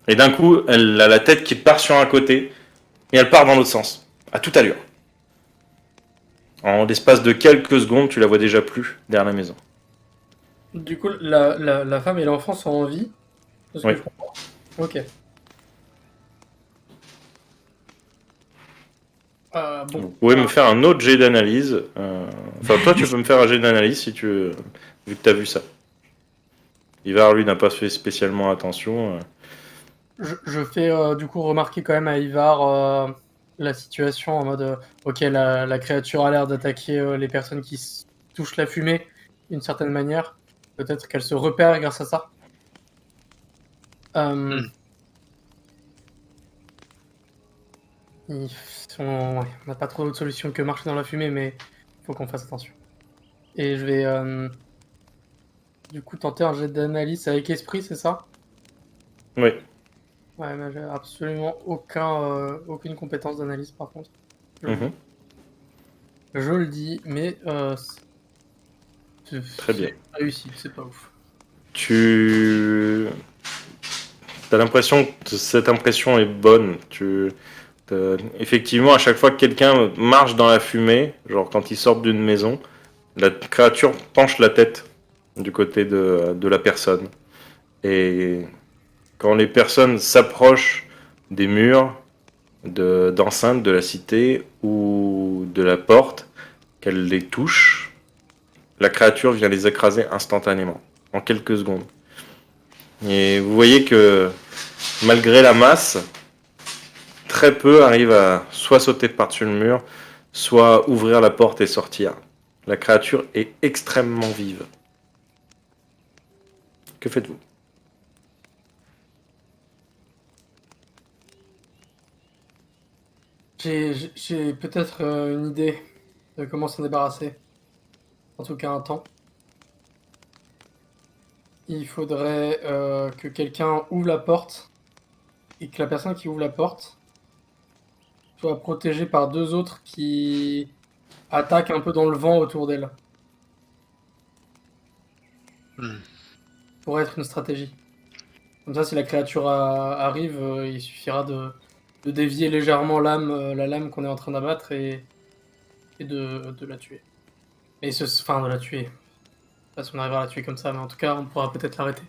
Et d'un coup, elle a la tête qui part sur un côté, et elle part dans l'autre sens, à toute allure. En l'espace de quelques secondes, tu la vois déjà plus derrière la maison. Du coup, la femme et l'enfant sont en vie. C'est ce que Oui. je comprends. Ok. Bon. Vous pouvez me faire un autre jet d'analyse. Enfin, toi, tu peux me faire un jet d'analyse si tu veux, vu que tu as vu ça. Ivar, lui, n'a pas fait spécialement attention. Je fais du coup remarquer quand même à Ivar la situation en mode ok, la créature a l'air d'attaquer les personnes qui touchent la fumée d'une certaine manière. Peut-être qu'elle se repère grâce à ça. On n'a pas trop d'autres solutions que marcher dans la fumée, mais il faut qu'on fasse attention. Et je vais du coup tenter un jet d'analyse avec esprit, c'est ça? Oui. Ouais, mais j'ai absolument aucune compétence d'analyse par contre. Mhm. Je le dis, mais Très bien. c'est réussi, c'est pas ouf. Tu as l'impression que cette impression est bonne. Effectivement, à chaque fois que quelqu'un marche dans la fumée, genre quand ils sortent d'une maison, la créature penche la tête du côté de la personne. Et quand les personnes s'approchent des murs, d'enceinte de la cité ou de la porte, qu'elles les touchent, la créature vient les écraser instantanément, en quelques secondes. Et vous voyez que malgré la masse, très peu arrivent à soit sauter par-dessus le mur, soit ouvrir la porte et sortir. La créature est extrêmement vive. Que faites-vous? J'ai peut-être une idée de comment s'en débarrasser. En tout cas, un temps. Il faudrait que quelqu'un ouvre la porte et que la personne qui ouvre la porte soit protégée par deux autres qui attaquent un peu dans le vent autour d'elle. Pourrait être une stratégie. Comme ça, si la créature arrive, il suffira de dévier légèrement la lame qu'on est en train d'abattre et de la tuer. Enfin, de la tuer. Je sais pas si on arrivera à la tuer comme ça, mais en tout cas, on pourra peut-être l'arrêter.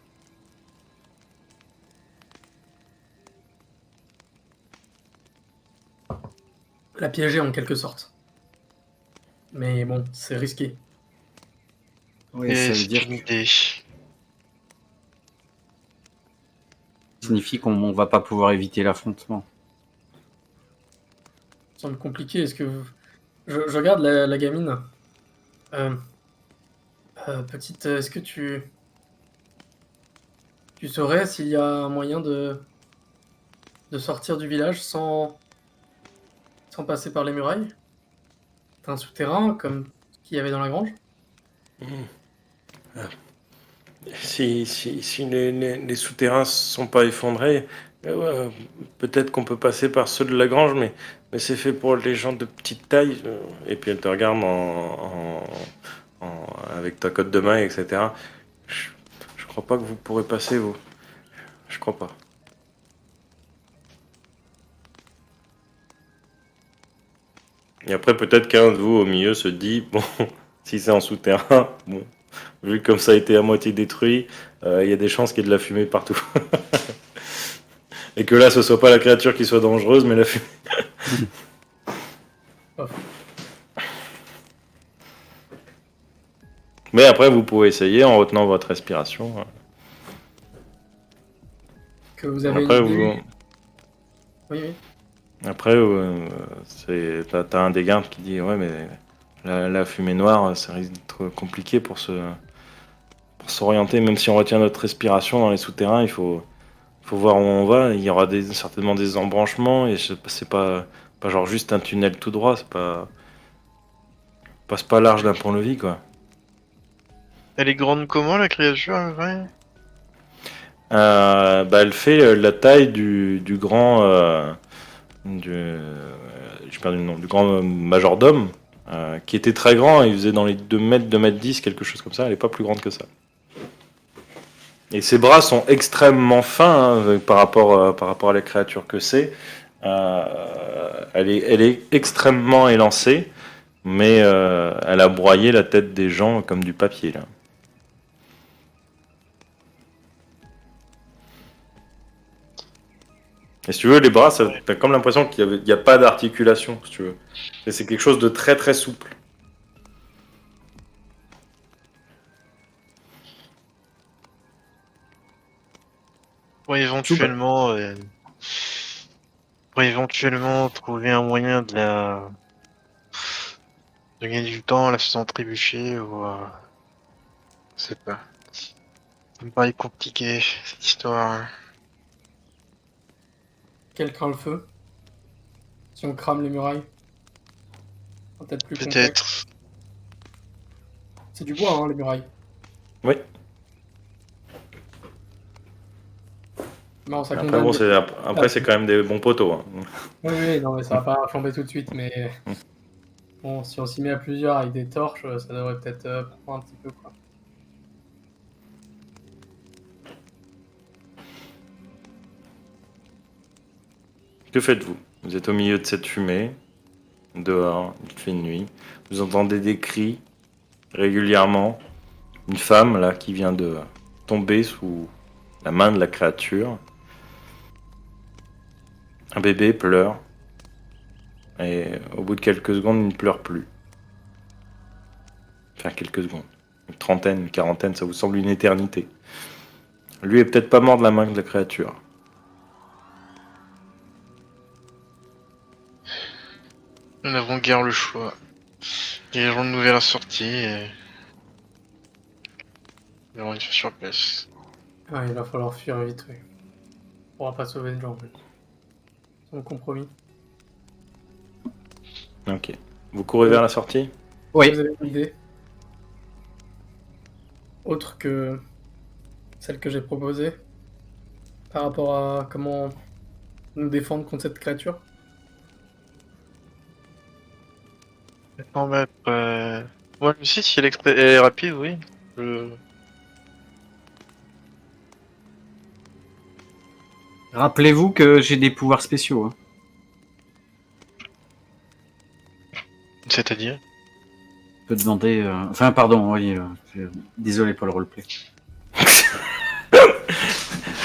La piéger en quelque sorte. Mais bon, c'est risqué. Oui, Et ça veut c'est dire une idée. signifie qu'on va pas pouvoir éviter l'affrontement. Ça semble compliqué. Est-ce que je regarde la gamine. Petite, est-ce que tu saurais s'il y a un moyen de sortir du village sans passer par les murailles? T'as un souterrain comme ce qu'il y avait dans la grange? Si les souterrains ne sont pas effondrés, peut-être qu'on peut passer par ceux de la grange, mais c'est fait pour les gens de petite taille. Et puis elle te regarde avec ta cotte de maille, etc. Je crois pas que vous pourrez passer, vous. Je crois pas. Et après, peut-être qu'un de vous au milieu se dit, bon, si c'est en souterrain, bon, vu comme ça a été à moitié détruit, il y a des chances qu'il y ait de la fumée partout. Et que là, ce soit pas la créature qui soit dangereuse, mais la fumée. Mais après, vous pouvez essayer en retenant votre respiration. Que vous avez Après, une idée? vous... Oui, oui. Après t'as un des gardes qui dit, ouais, mais la fumée noire, ça risque d'être compliqué pour s'orienter, même si on retient notre respiration dans les souterrains, il faut voir où on va. Il y aura certainement des embranchements et c'est pas genre juste un tunnel tout droit, c'est pas passe pas large d'un pont-levis, quoi. Elle est grande comment la créature, ouais? Elle fait la taille du grand j'ai perdu le nom, du grand majordome, qui était très grand, il faisait dans les 2 mètres, 2 mètres 10, quelque chose comme ça, elle n'est pas plus grande que ça. Et ses bras sont extrêmement fins hein, par rapport à la créature que c'est. Elle est extrêmement élancée, mais elle a broyé la tête des gens comme du papier là. Et si tu veux, les bras, t'as comme l'impression qu'il n'y a pas d'articulation, si tu veux. Et c'est quelque chose de très très souple. Pour éventuellement, trouver un moyen de gagner du temps, la faisant trébucher ou je sais pas. Ça me paraît compliqué cette histoire. Quel craint le feu? Si on crame les murailles? Peut-être plus complexe. Peut-être. C'est du bois, hein, les murailles. Oui. Non, ça Après, condamne. bon, après c'est quand même des bons poteaux. Hein. Oui, oui, non, mais ça va pas flamber tout de suite, mais bon, si on s'y met à plusieurs avec des torches, ça devrait peut-être prendre un petit peu, quoi. Que faites-vous? Vous êtes au milieu de cette fumée, dehors, il fait nuit. Vous entendez des cris régulièrement. Une femme là qui vient de tomber sous la main de la créature. Un bébé pleure. Et au bout de quelques secondes, il ne pleure plus. Enfin, quelques secondes. Une trentaine, une quarantaine, ça vous semble une éternité. Lui est peut-être pas mort de la main de la créature. Nous n'avons guère le choix. Dirigeons-nous vers la sortie et verrons une fois sur place. Ah, il va falloir fuir vite, oui. On pourra pas sauver de gens, en fait. C'est un compromis. Ok. Vous courez vers la sortie? Oui. Vous avez une idée? Autre que celle que j'ai proposée par rapport à comment nous défendre contre cette créature? Attends, mais moi, je sais si elle est rapide, oui. Rappelez-vous que j'ai des pouvoirs spéciaux. Hein. C'est-à-dire? Je peux demander. Enfin, pardon, oui. Désolé pour le roleplay.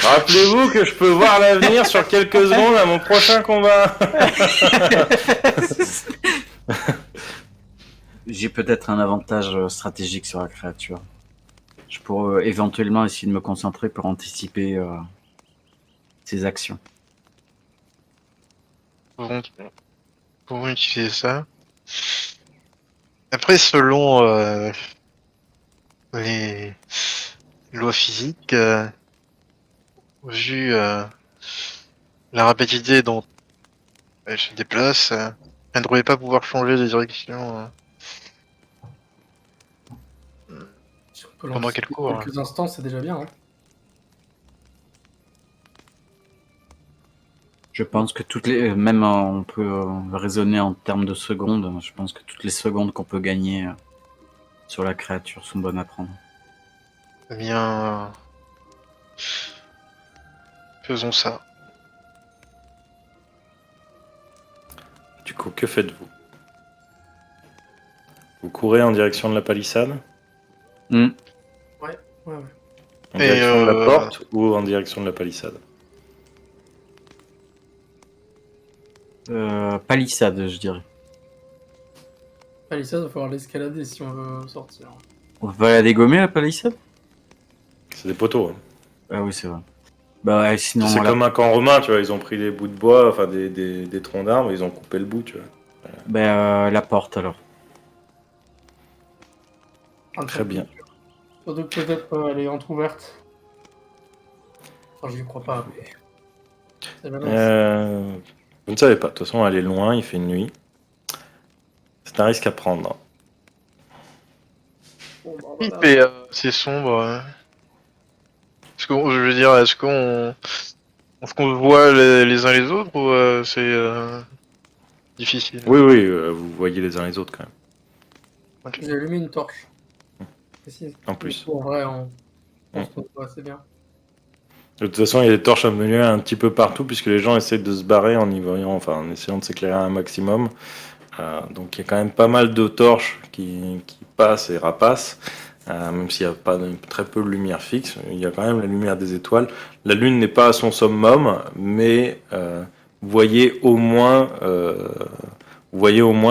Rappelez-vous que je peux voir l'avenir sur quelques secondes à mon prochain combat. J'ai peut-être un avantage stratégique sur la créature. Je pourrais éventuellement essayer de me concentrer pour anticiper ses actions. Pouvons utiliser ça. Après, selon les lois physiques, vu la rapidité dont elle se déplace, elle ne devrait pas pouvoir changer de direction. Si on peut Pendant l'anticiper quel cours, quelques instants, c'est déjà bien, hein. Je pense que même on peut raisonner en termes de secondes. Je pense que toutes les secondes qu'on peut gagner sur la créature sont bonnes à prendre. Eh bien, faisons ça. Du coup, que faites-vous? Vous courez en direction de la palissade? Ouais. En Et, direction de la porte ou en direction de la palissade? Palissade, je dirais. Palissade, il va falloir l'escalader si on veut sortir. On va la dégommer, la palissade? C'est des poteaux. Hein. Ah oui, c'est vrai. Bah ouais, sinon... C'est comme un camp romain, tu vois. Ils ont pris des bouts de bois, enfin des troncs d'arbres, ils ont coupé le bout, tu vois. La porte, alors. Très bien. Surtout que peut-être elle est entrouverte. Enfin, j'y crois pas, mais... C'est balance. Vous ne savez pas. De toute façon, elle est loin, il fait nuit. C'est un risque à prendre. Bon, bah, Il voilà. fait c'est sombre. Est-ce que je veux dire, est-ce qu'on Est-ce qu'on voit les uns les autres ou c'est difficile? Oui, oui, vous voyez les uns les autres quand même. J'ai allumé une torche. Précise. En plus. Du coup, en vrai, on pense qu'on voit assez bien. De toute façon, il y a des torches à mener un petit peu partout puisque les gens essaient de se barrer en y voyant, enfin en essayant de s'éclairer un maximum. Donc il y a quand même pas mal de torches qui passent et rapassent. Même s'il n'y a pas très peu de lumière fixe, il y a quand même la lumière des étoiles. La lune n'est pas à son summum, mais vous voyez au moins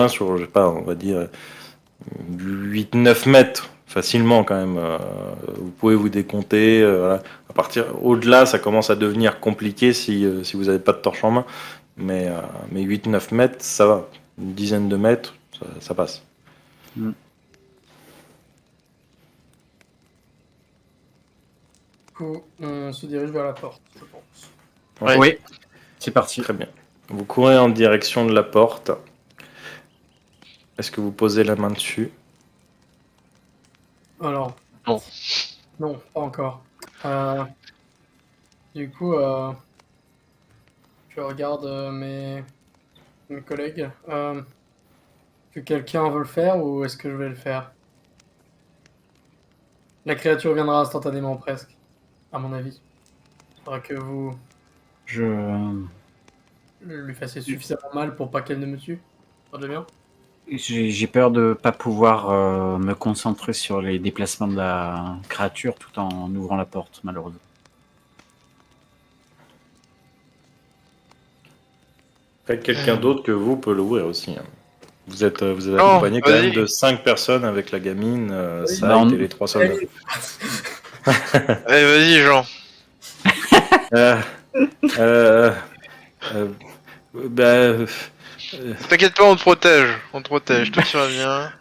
sur, je sais pas, on va dire 8-9 mètres facilement quand même. Vous pouvez vous décompter. Voilà. À partir au-delà, ça commence à devenir compliqué si vous n'avez pas de torche en main. Mais 8-9 mètres, ça va. Une dizaine de mètres, ça passe. Du coup, on se dirige vers la porte, je pense. Ouais. Oui, c'est parti. Très bien. Vous courez en direction de la porte. Est-ce que vous posez la main dessus? Alors. Non. Non, pas encore. Du coup, je regarde mes collègues. Que quelqu'un veut le faire ou est-ce que je vais le faire? La créature viendra instantanément presque, à mon avis. Il faudra que vous Je... lui fassiez suffisamment mal pour pas qu'elle ne me tue. Ça va bien? J'ai peur de pas pouvoir me concentrer sur les déplacements de la créature tout en ouvrant la porte, malheureusement. Après, quelqu'un d'autre que vous peut l'ouvrir aussi. Hein. Vous êtes Non, accompagné quand vas-y. même de 5 personnes avec la gamine, Oui, Saïd non. et les 3 soldats. Allez, vas-y, Jean. Euh, euh, euh, bah, T'inquiète pas, on te protège. On te protège, tout ira bien.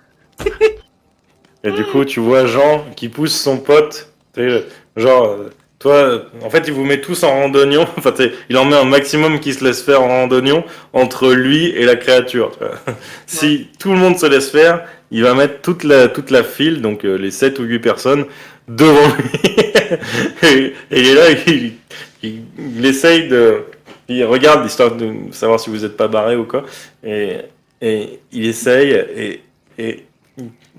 Et du coup, tu vois Jean qui pousse son pote. Tu sais, genre, toi, en fait, il vous met tous en randonnion. Enfin, il en met un maximum qui se laisse faire en randonnion entre lui et la créature. Tu vois. Si tout le monde se laisse faire, il va mettre toute la file, donc les 7 ou 8 personnes, devant lui. et il est là, il essaye de. Il regarde histoire de savoir si vous n'êtes pas barré ou quoi. Et il essaye et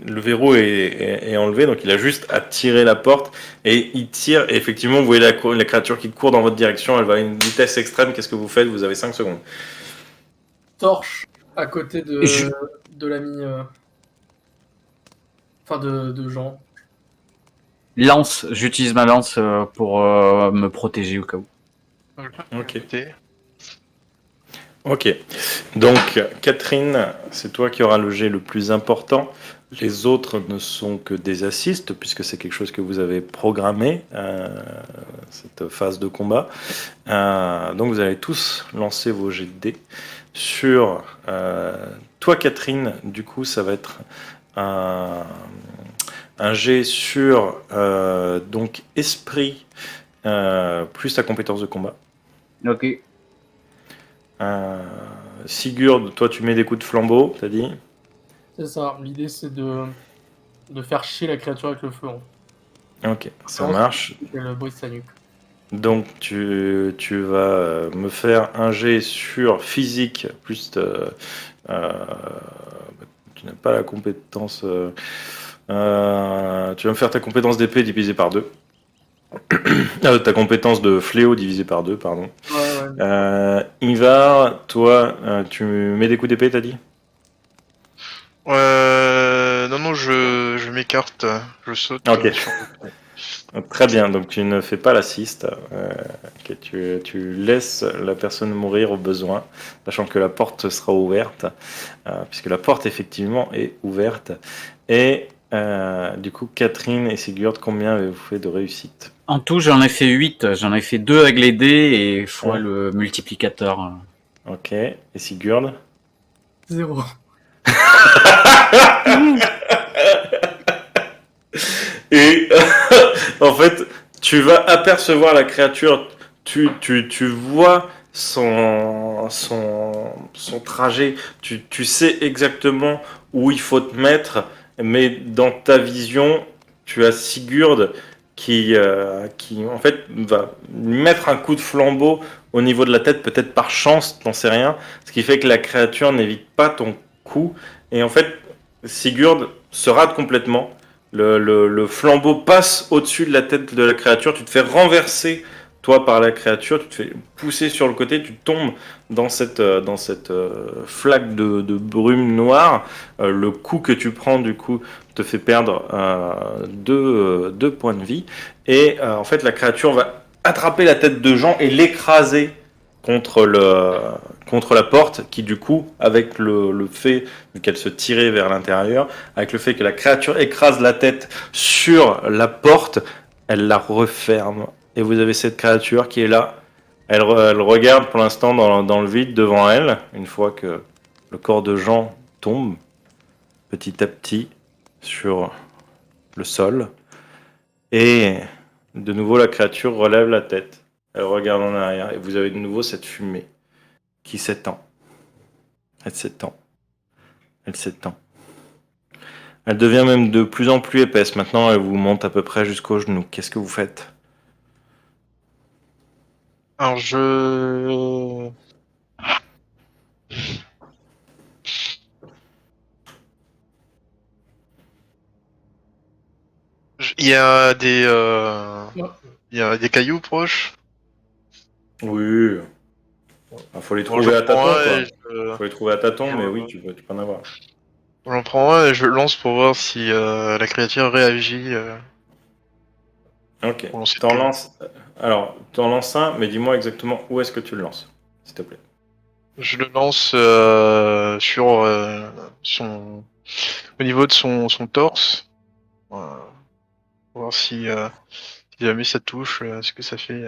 le verrou est enlevé, donc il a juste à tirer la porte et il tire. Et effectivement, vous voyez la créature qui court dans votre direction, elle va à une vitesse extrême. Qu'est-ce que vous faites? Vous avez 5 secondes. Torche à côté de, Et je- de l'ami. Enfin, de Jean. Lance, j'utilise ma lance pour me protéger au cas où. Ok. Écoutez. Ok. Donc, Catherine, c'est toi qui auras le jet le plus important. Les autres ne sont que des assistes, puisque c'est quelque chose que vous avez programmé, cette phase de combat. Donc, vous allez tous lancer vos jets de dés. Sur toi, Catherine, du coup, ça va être un jet sur donc esprit plus ta compétence de combat. Ok. Sigurd, toi tu mets des coups de flambeau, t'as dit? C'est ça. L'idée, c'est de faire chier la créature avec le feu. Ok, ça marche. Et le brise sa nuque. Donc tu vas me faire un jet sur physique plus tu n'as pas la compétence. Tu vas me faire ta compétence d'épée divisée par 2. Ta compétence de fléau divisée par 2, pardon. Ouais. Ivar, toi, tu mets des coups d'épée, t'as dit? Non, je m'écarte. Je saute. Ok. Très bien, donc tu ne fais pas l'assist. Ok, tu laisses la personne mourir au besoin, sachant que la porte sera ouverte, puisque la porte effectivement est ouverte. Et du coup, Catherine et Sigurd, combien avez-vous fait de réussite? En tout, j'en ai fait 8. J'en ai fait 2 avec les dés et fois Ouais. le multiplicateur. Ok, et Sigurd? 0. Et en fait, tu vas apercevoir la créature, tu vois son trajet, tu sais exactement où il faut te mettre, mais dans ta vision, tu as Sigurd qui en fait va lui mettre un coup de flambeau au niveau de la tête, peut-être par chance, t'en sais rien, ce qui fait que la créature n'évite pas ton coup, et en fait Sigurd se rate complètement, le flambeau passe au-dessus de la tête de la créature, tu te fais renverser toi par la créature, tu te fais pousser sur le côté, tu tombes dans cette flaque de brume noire, le coup que tu prends du coup te fait perdre deux points de vie. Et en fait, la créature va attraper la tête de Jean et l'écraser contre, contre la porte, qui du coup, avec le fait qu'elle se tirait vers l'intérieur, avec le fait que la créature écrase la tête sur la porte, elle la referme. Et vous avez cette créature qui est là. Elle regarde pour l'instant dans le vide devant elle, une fois que le corps de Jean tombe petit à petit sur le sol. Et de nouveau, la créature relève la tête. Elle regarde en arrière et vous avez de nouveau cette fumée qui s'étend. Elle s'étend. Elle s'étend. Elle devient même de plus en plus épaisse. Maintenant, elle vous monte à peu près jusqu'aux genoux. Qu'est-ce que vous faites? Alors il y a Ouais. il y a des cailloux proches. Oui. Il faut les Bon, trouver j'en à prends tâtons, un quoi. et Faut les trouver à tâtons, mais oui, tu peux en avoir. j'en prends un et je le lance pour voir si la créature réagit. Ok. Pour lancer le T'en caillou. lances. Alors, t'en lances un, mais dis-moi exactement où est-ce que tu le lances, s'il te plaît. Je le lance sur son au niveau de son torse. Pour voir si jamais ça touche, est-ce que ça fait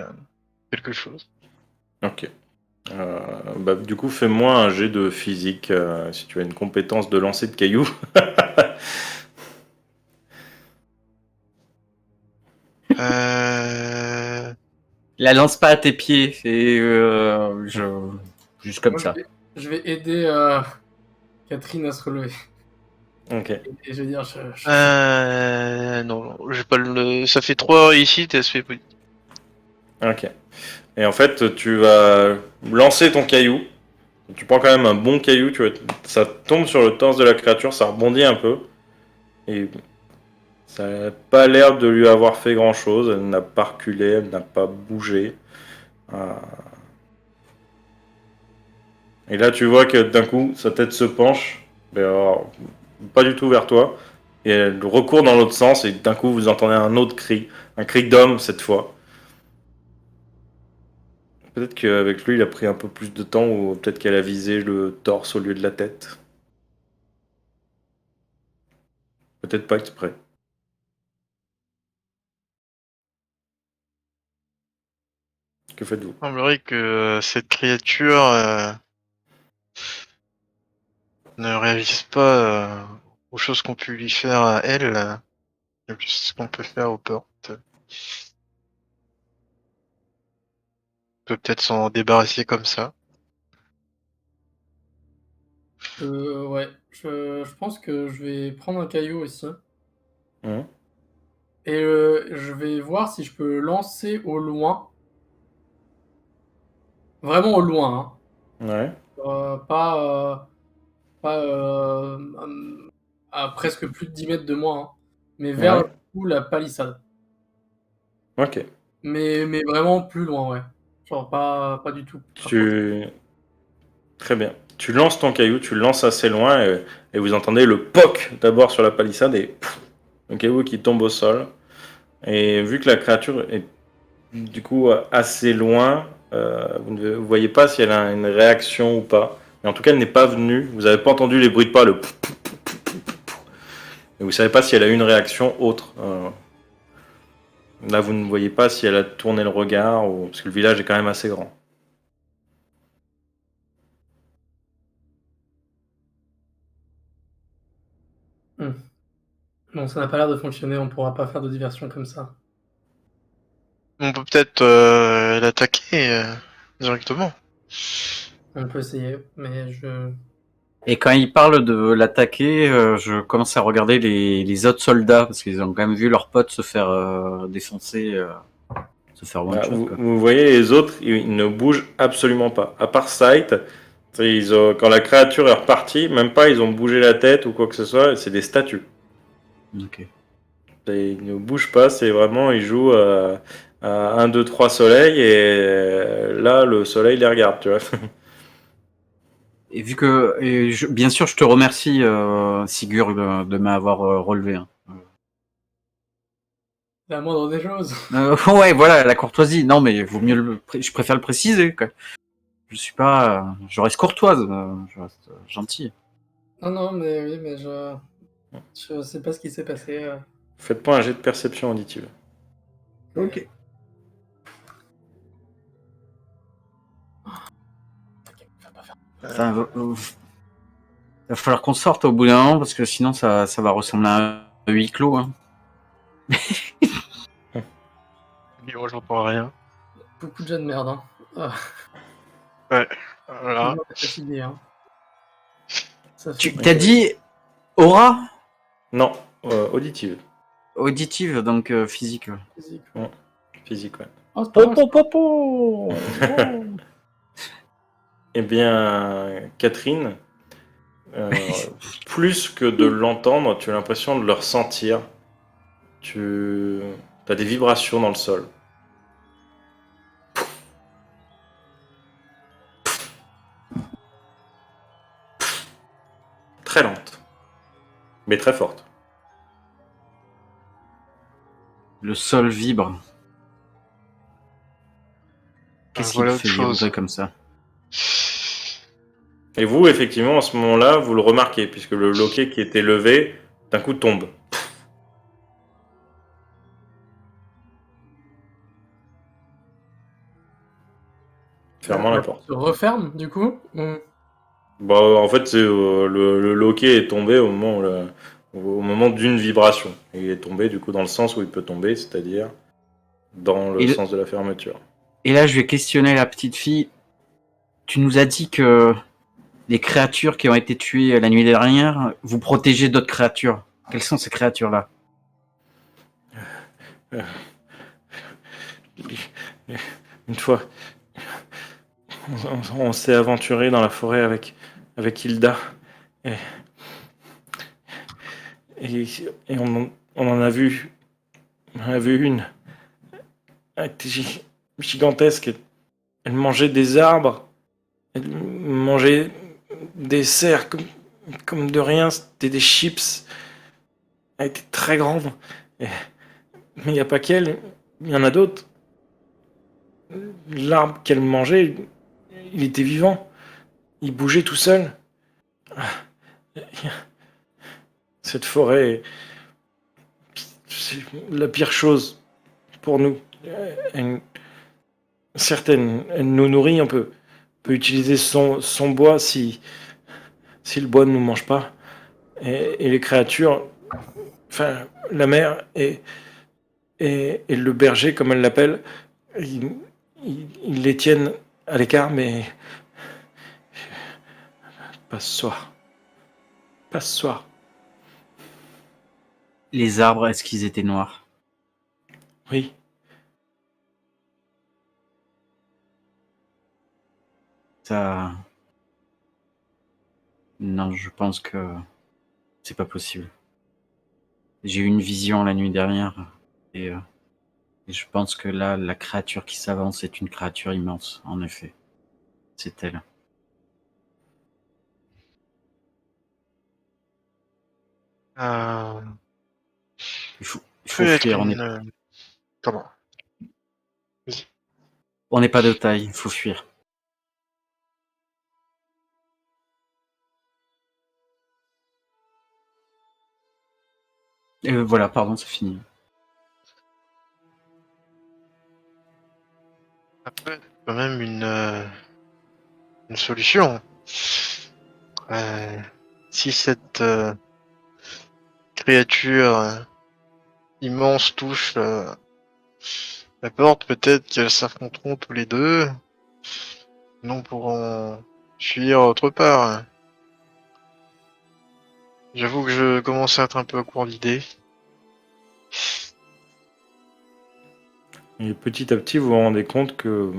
quelque chose. Ok. Du coup, fais-moi un jet de physique si tu as une compétence de lancer de cailloux. Euh... La lance pas à tes pieds, c'est juste comme Moi, ça. je vais aider Catherine à se relever. Ok. Et je vais dire, Non, non, j'ai pas le. Ça fait 3 réussites et ça fait. Ok. Et en fait, tu vas lancer ton caillou. Tu prends quand même un bon caillou. Ça tombe sur le torse de la créature, ça rebondit un peu. Et ça n'a pas l'air de lui avoir fait grand-chose. Elle n'a pas reculé, elle n'a pas bougé. Euh, Et là, tu vois que d'un coup, sa tête se penche, mais alors, pas du tout vers toi, et elle recourt dans l'autre sens, et d'un coup, vous entendez un cri d'homme cette fois. Peut-être qu'avec lui, il a pris un peu plus de temps, ou peut-être qu'elle a visé le torse au lieu de la tête. Peut-être pas exprès. Que faites-vous? Il semblerait que cette créature ne réagisse pas aux choses qu'on peut lui faire à elle, et puis ce qu'on peut faire aux portes. On peut peut-être s'en débarrasser comme ça. ouais, je pense que je vais prendre un caillou aussi. Hein. Et je vais voir si je peux lancer au loin. Vraiment au loin, Ouais. hein. Pas à presque plus de 10 mètres de moi, hein. Mais vers Ouais. du coup, la palissade. Ok. Mais vraiment plus loin, ouais. Genre pas du tout. Tu... Très bien. Tu lances ton caillou, tu le lances assez loin, et vous entendez le POC d'abord sur la palissade, et pff, un caillou qui tombe au sol. Et vu que la créature est du coup assez loin, vous ne voyez pas si elle a une réaction ou pas. Mais en tout cas, elle n'est pas venue. Vous n'avez pas entendu les bruits de pas, le pouf, pouf, pouf, pouf, pouf, pouf. Et vous ne savez pas si elle a eu une réaction autre. Là, vous ne voyez pas si elle a tourné le regard, parce que le village est quand même assez grand. Non, ça n'a pas l'air de fonctionner, on pourra pas faire de diversion comme ça. On peut peut-être l'attaquer directement. On peut essayer, mais Et quand il parle de l'attaquer, je commence à regarder les autres soldats parce qu'ils ont quand même vu leurs potes se faire défoncer, se faire one Bah, shot. vous, Quoi. vous voyez, les autres, ils ne bougent absolument pas. À part Sight, quand la créature est repartie, même pas ils ont bougé la tête ou quoi que ce soit, c'est des statues. Ok. Ils ne bougent pas, c'est vraiment, ils jouent à 1, 2, 3 soleils et là, le soleil les regarde, tu vois. Et vu que, bien sûr, je te remercie, Sigurd, de m'avoir relevé. Hein. La moindre des choses. Ouais, voilà, la courtoisie. Non, mais vaut mieux je préfère le préciser. Quoi. Je suis pas, je reste courtoise, je reste gentil. Non, non, mais oui, mais je sais pas ce qui s'est passé. Faites-moi un jet de perception auditive. Ok. Ça va falloir qu'on sorte au bout d'un moment parce que sinon ça va ressembler à un huis clos. Hein. Moi, j'entends rien. Beaucoup de jets de merde, hein. Ah, Voilà. on est fatigué, hein. Ça fait Tu t'as dit aura Non, auditive. auditive, donc physique. physique. Physique, ouais. Oh, c'est pas mal, ça. Popo. Eh bien, Catherine, plus que de l'entendre, tu as l'impression de le ressentir. Tu as des vibrations dans le sol. Très lente, mais très forte. Le sol vibre. Qu'est-ce qui le Voilà autre fait chose. vibrer comme ça? Et vous, effectivement, à ce moment-là, vous le remarquez, puisque le loquet qui était levé, d'un coup tombe. Fermant la porte. Se referme, du coup. Bah, en fait, c'est le loquet est tombé au moment d'une vibration. Il est tombé, du coup, dans le sens où il peut tomber, c'est-à-dire dans le sens de la fermeture. Et là, je vais questionner la petite fille. Tu nous as dit que les créatures qui ont été tuées la nuit dernière, vous protégez d'autres créatures. Quelles sont ces créatures-là? Une fois, on s'est aventuré dans la forêt avec Hilda. Et, et on en a vu. On en a vu une. Elle était gigantesque. Elle mangeait des arbres. Elle mangeait des cerfs comme de rien. C'était des chips. Elle était très grande. Mais il n'y a pas qu'elle. Il y en a d'autres. L'arbre qu'elle mangeait, il était vivant. Il bougeait tout seul. Cette forêt, c'est la pire chose pour nous. Elle nous nourrit, on peut utiliser son bois si le bois ne nous mange pas. Et les créatures, enfin, la mère et le berger, comme elle l'appelle, ils les tiennent à l'écart, mais pas ce soir. Pas ce soir. Les arbres, est-ce qu'ils étaient noirs? Oui. Ça... Non, je pense que c'est pas possible. J'ai eu une vision la nuit dernière et je pense que là, la créature qui s'avance est une créature immense, en effet. C'est elle. Euh, Il faut peut être fuir, une. Comment? on n'est pas de taille, il faut fuir. Et voilà, pardon, c'est fini. Après, quand même une solution. Si cette créature immense touche la porte, peut-être qu'elles s'affronteront tous les deux. Non pourront fuir autre part. J'avoue que je commence à être un peu à court d'idées. Et petit à petit, vous vous rendez compte que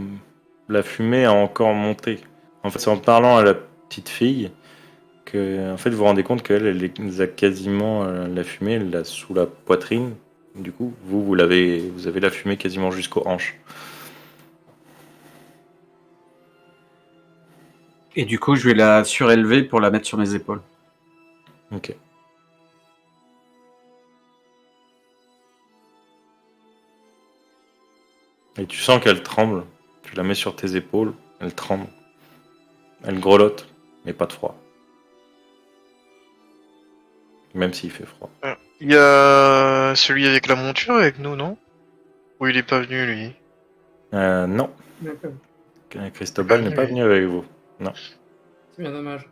la fumée a encore monté. En fait, c'est en parlant à la petite fille que, en fait, vous vous rendez compte qu'elle, elle a quasiment la fumée, elle l'a sous la poitrine. Du coup, vous avez la fumée quasiment jusqu'aux hanches. Et du coup, je vais la surélever pour la mettre sur mes épaules. Ok. Et tu sens qu'elle tremble. Tu la mets sur tes épaules, elle tremble. Elle grelotte, mais pas de froid. Même s'il fait froid. Il y a celui avec la monture avec nous, non? Ou il est pas venu, lui? Non, D'accord. Cristobal n'est venu, pas lui. venu avec vous. C'est bien dommage.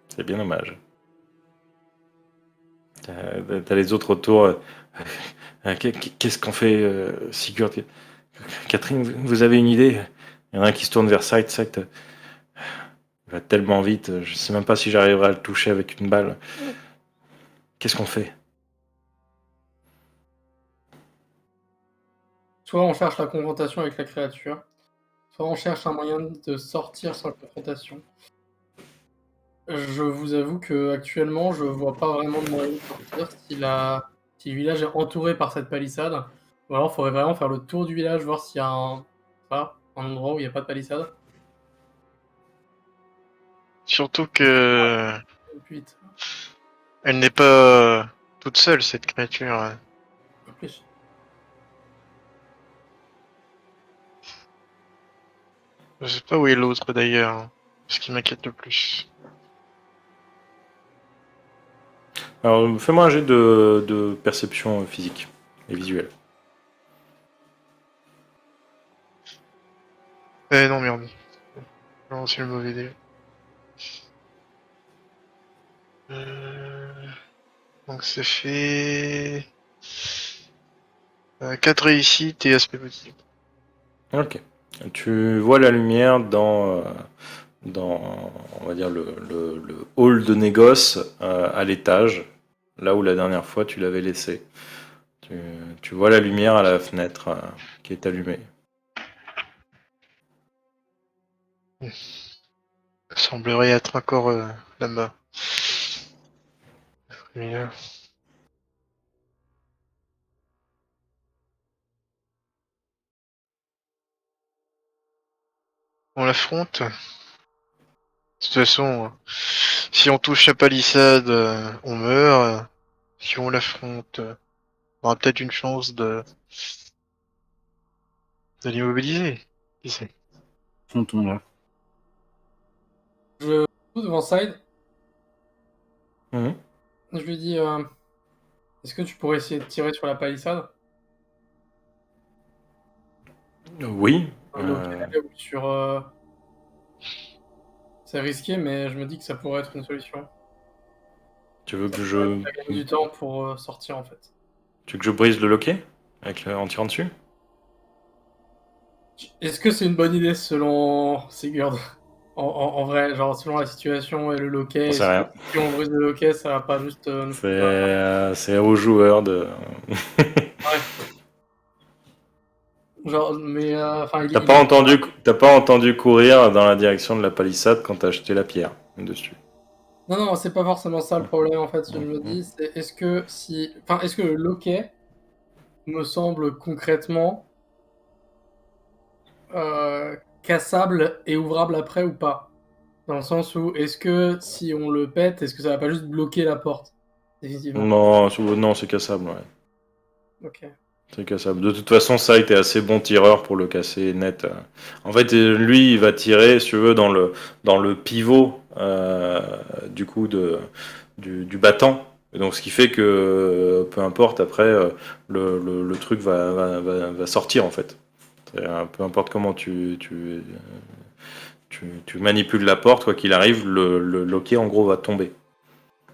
C'est bien dommage. T'as les autres autour. Qu'est-ce qu'on fait, Sigurd? Catherine, vous avez une idée? Il y en a un qui se tourne vers Sight. Sight, il va tellement vite, je sais même pas si j'arriverai à le toucher avec une balle. Qu'est-ce qu'on fait? Soit on cherche la confrontation avec la créature, soit on cherche un moyen de sortir sans confrontation. Je vous avoue que actuellement, je vois pas vraiment de moyen de sortir si le village est entouré par cette palissade. Ou alors, il faudrait vraiment faire le tour du village, voir s'il y a un endroit où il n'y a pas de palissade. Surtout que Et puis, vite, elle n'est pas toute seule, cette créature. un peu plus. Je sais pas où est l'autre d'ailleurs. Ce qui m'inquiète le plus. Alors, fais-moi un jet de perception physique et visuelle. Eh non, merde. Non, c'est le mauvais dé. Donc ça fait 4 réussites et aspect positif. Ok. Tu vois la lumière on va dire, le hall de négoce à l'étage, là où la dernière fois tu l'avais laissé. Tu vois la lumière à la fenêtre qui est allumée. Ça semblerait être encore là-bas. Mais, on l'affronte. De toute façon, si on touche la palissade, on meurt. Si on l'affronte, on aura peut-être une chance de l'immobiliser. Qui sait? Frontons-la. Je pousse devant Side, Mhm. je lui dis est-ce que tu pourrais essayer de tirer sur la palissade? Oui. Sur le local ou sur. C'est risqué, mais je me dis que ça pourrait être une solution. Tu veux Ça que pourrait gagner du temps pour sortir en fait. je brise le loquet en tirant dessus? Est-ce que c'est une bonne idée selon Sigurd? En vrai, genre selon la situation et le loquet, J'en sais est-ce que rien. si on brise le loquet, ça va pas juste nous C'est aux joueurs de. Ouais. Genre, mais enfin, T'as pas entendu courir dans la direction de la palissade quand t'as jeté la pierre dessus. Non, non, c'est pas forcément ça le problème en fait. Ce que je me dis, c'est est-ce que le loquet me semble concrètement cassable et ouvrable après ou pas? Dans le sens où, est-ce que si on le pète, est-ce que ça va pas juste bloquer la porte? Définitivement. Non, c'est cassable, ouais. Ok. C'est cassable. De toute façon, ça a été assez bon tireur pour le casser net. En fait, lui, il va tirer, si tu veux, dans le pivot du coup du battant. Et donc, ce qui fait que peu importe après, le truc va sortir en fait. Peu importe comment tu manipules la porte, quoi qu'il arrive, le loquet en gros va tomber.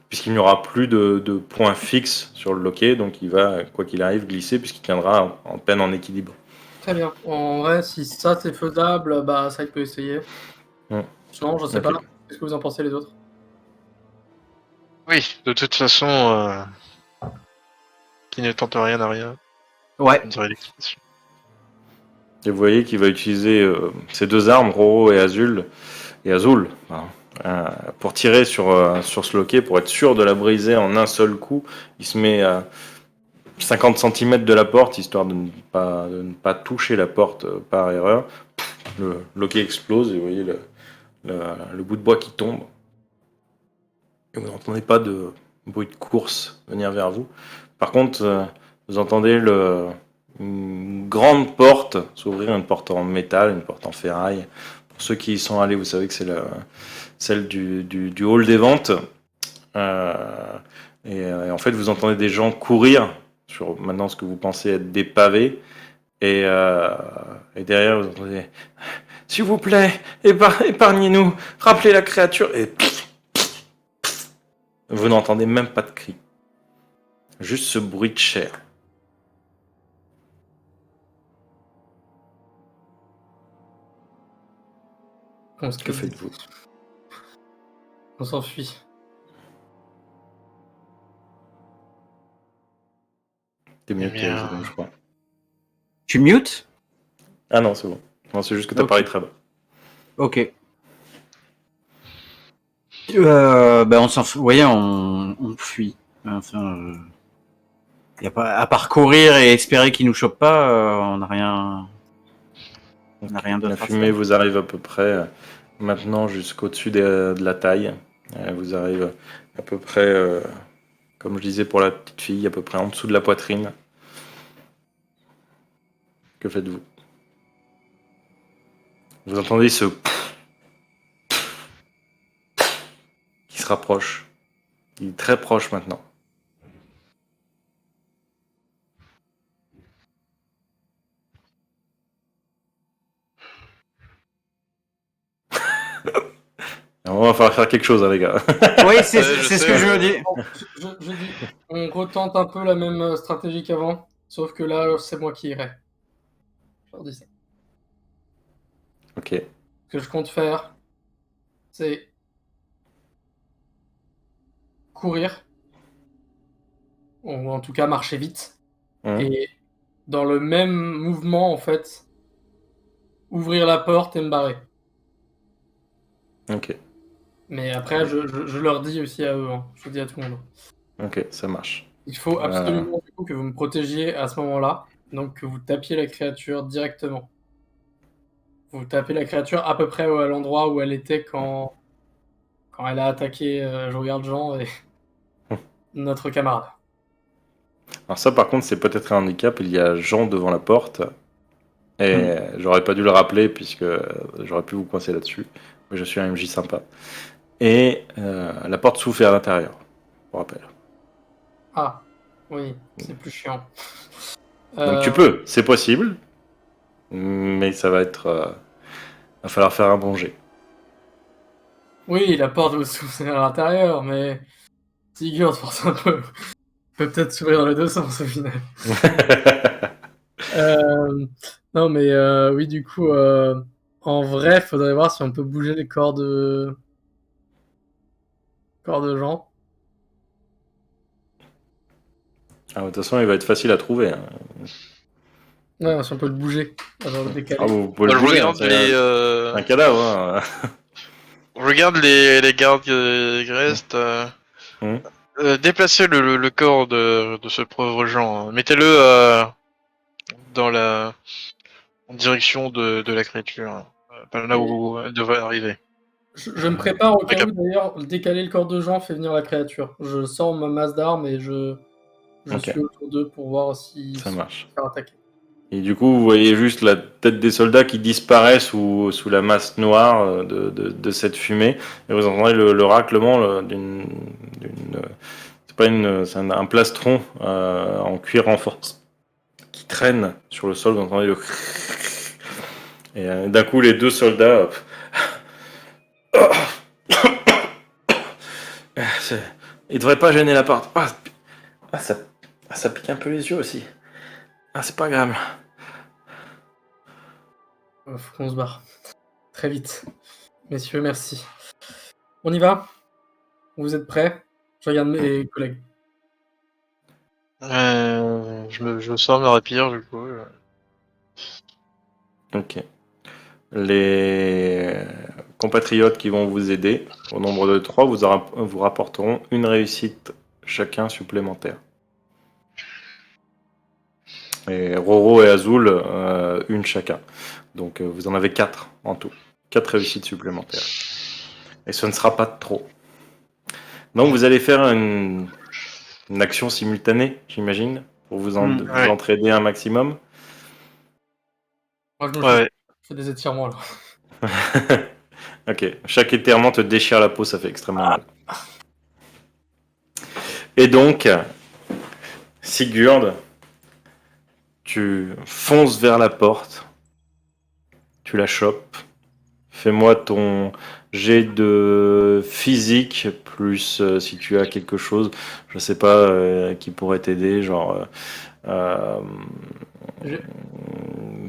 Puisqu'il n'y aura plus de point fixe sur le loquet, donc il va, quoi qu'il arrive, glisser, puisqu'il tiendra en peine en équilibre. Très bien. En vrai, si ça c'est faisable, bah ça il peut essayer. Non, je sais Ok. pas. Qu'est-ce que vous en pensez les autres? Oui, de toute façon, qui ne tente rien n'a rien, Ouais. on dirait l'expression. Et vous voyez qu'il va utiliser ces deux armes, Roro et Azul, pardon, pour tirer sur ce loquet, pour être sûr de la briser en un seul coup. Il se met à 50 cm de la porte, histoire de ne pas toucher la porte par erreur. Le loquet explose et vous voyez le bout de bois qui tombe. Et vous n'entendez pas de bruit de course venir vers vous. Par contre, vous entendez une grande porte s'ouvrir, une porte en métal, une porte en ferraille. Pour ceux qui y sont allés, vous savez que c'est celle du hall des ventes. Et en fait, vous entendez des gens courir sur maintenant ce que vous pensez être des pavés. Et derrière, vous entendez s'il vous plaît, épargnez-nous, rappelez la créature. Et vous n'entendez même pas de cri. Juste ce bruit de chair. On se Que casse faites-vous? d'ici. On s'enfuit. T'es mieux Eh bien, que je crois. Tu mutes? Ah non, c'est bon. Non, c'est juste que t'as Ok. parlé très bas. Ok. On s'en fout. Vous voyez, on fuit. Enfin, y a pas à part courir et espérer qu'ils nous chopent pas. On n'a rien. On n'a rien La d'autre à fumée faire. vous arrive à peu près maintenant jusqu'au-dessus de la taille. Elle vous arrive à peu près, comme je disais pour la petite fille, à peu près en dessous de la poitrine. Que faites-vous? Vous entendez ce qui se rapproche. Il est très proche maintenant. Alors, on va falloir faire quelque chose, hein, les gars. Oui, c'est je c'est ce sais, que je me dis. Bon, je dis, on retente un peu la même stratégie qu'avant, sauf que là, c'est moi qui irai. Je leur dis ça. Ok. Ce que je compte faire, c'est courir, ou en tout cas marcher vite, Hum, et dans le même mouvement, en fait, ouvrir la porte et me barrer. Ok. Mais après, je leur dis aussi à eux, hein. Je le dis à tout le monde. Ok, ça marche. Il faut Euh, absolument du coup, que vous me protégiez à ce moment-là, donc que vous tapiez la créature directement. Vous tapez la créature à peu près à l'endroit où elle était quand elle a attaqué, je regarde Jean et notre camarade. Alors ça, par contre, c'est peut-être un handicap. Il y a Jean devant la porte. Et j'aurais pas dû le rappeler puisque j'aurais pu vous coincer là-dessus. Mais je suis un MJ sympa. Et la porte s'ouvre à l'intérieur, pour rappel. Ah, oui, c'est plus chiant. Donc tu Euh, peux, c'est possible. Mais ça va être... va falloir faire un bon jet. oui, la porte va s'ouvrir à l'intérieur, mais Sigurd force un peu. Peut peut-être s'ouvrir dans les deux sens au final. Euh, non, mais oui, du coup, en vrai, faudrait voir si on peut bouger les corps de Jean. Ah, de toute façon, il va être facile à trouver, hein. Ouais, si on peut le bouger, alors le Ah, décaler. vous pouvez moi, le je bouger, hein, regarde c'est un cadavre. Hein. je regarde les gardes qui restent. Hum. Déplacez le corps de ce pauvre Jean, hein. Mettez-le dans en direction de la créature, hein. Pas là où elle devrait arriver. Je me prépare au cas Ok. où, d'ailleurs, décaler le corps de Jean fait venir la créature. Je sors ma masse d'armes et je Ok, suis autour d'eux pour voir s'ils ça se font marche. faire attaquer. Et du coup, vous voyez juste la tête des soldats qui disparaît sous la masse noire de cette fumée. Et vous entendez le raclement c'est pas c'est un plastron en cuir renforcé qui traîne sur le sol. Vous entendez le... Et d'un coup, les deux soldats... Ils devraient pas gêner la porte. Ça pique un peu les yeux aussi. Ah, c'est pas grave. Faut qu'on se barre. Très vite. messieurs, merci. On y va? Vous êtes prêts? Je regarde mes collègues. Je sors ma rapière, du coup. Ok. Les compatriotes qui vont vous aider, au nombre de 3, vous rapporteront une réussite chacun supplémentaire. Et Roro et Azul, une chacun. Donc vous en avez 4 en tout. 4 réussites supplémentaires. Et ce ne sera pas trop. Donc vous allez faire une action simultanée, j'imagine, pour vous Ouais. entraider un maximum. Moi, je me Ouais. fais des étirements, là. Ok, chaque étirement te déchire la peau, ça fait extrêmement mal. Et donc, Sigurd, tu fonces vers la porte, tu la chopes. Fais-moi ton jet de physique, plus si tu as quelque chose, je sais pas, qui pourrait t'aider, genre J'ai-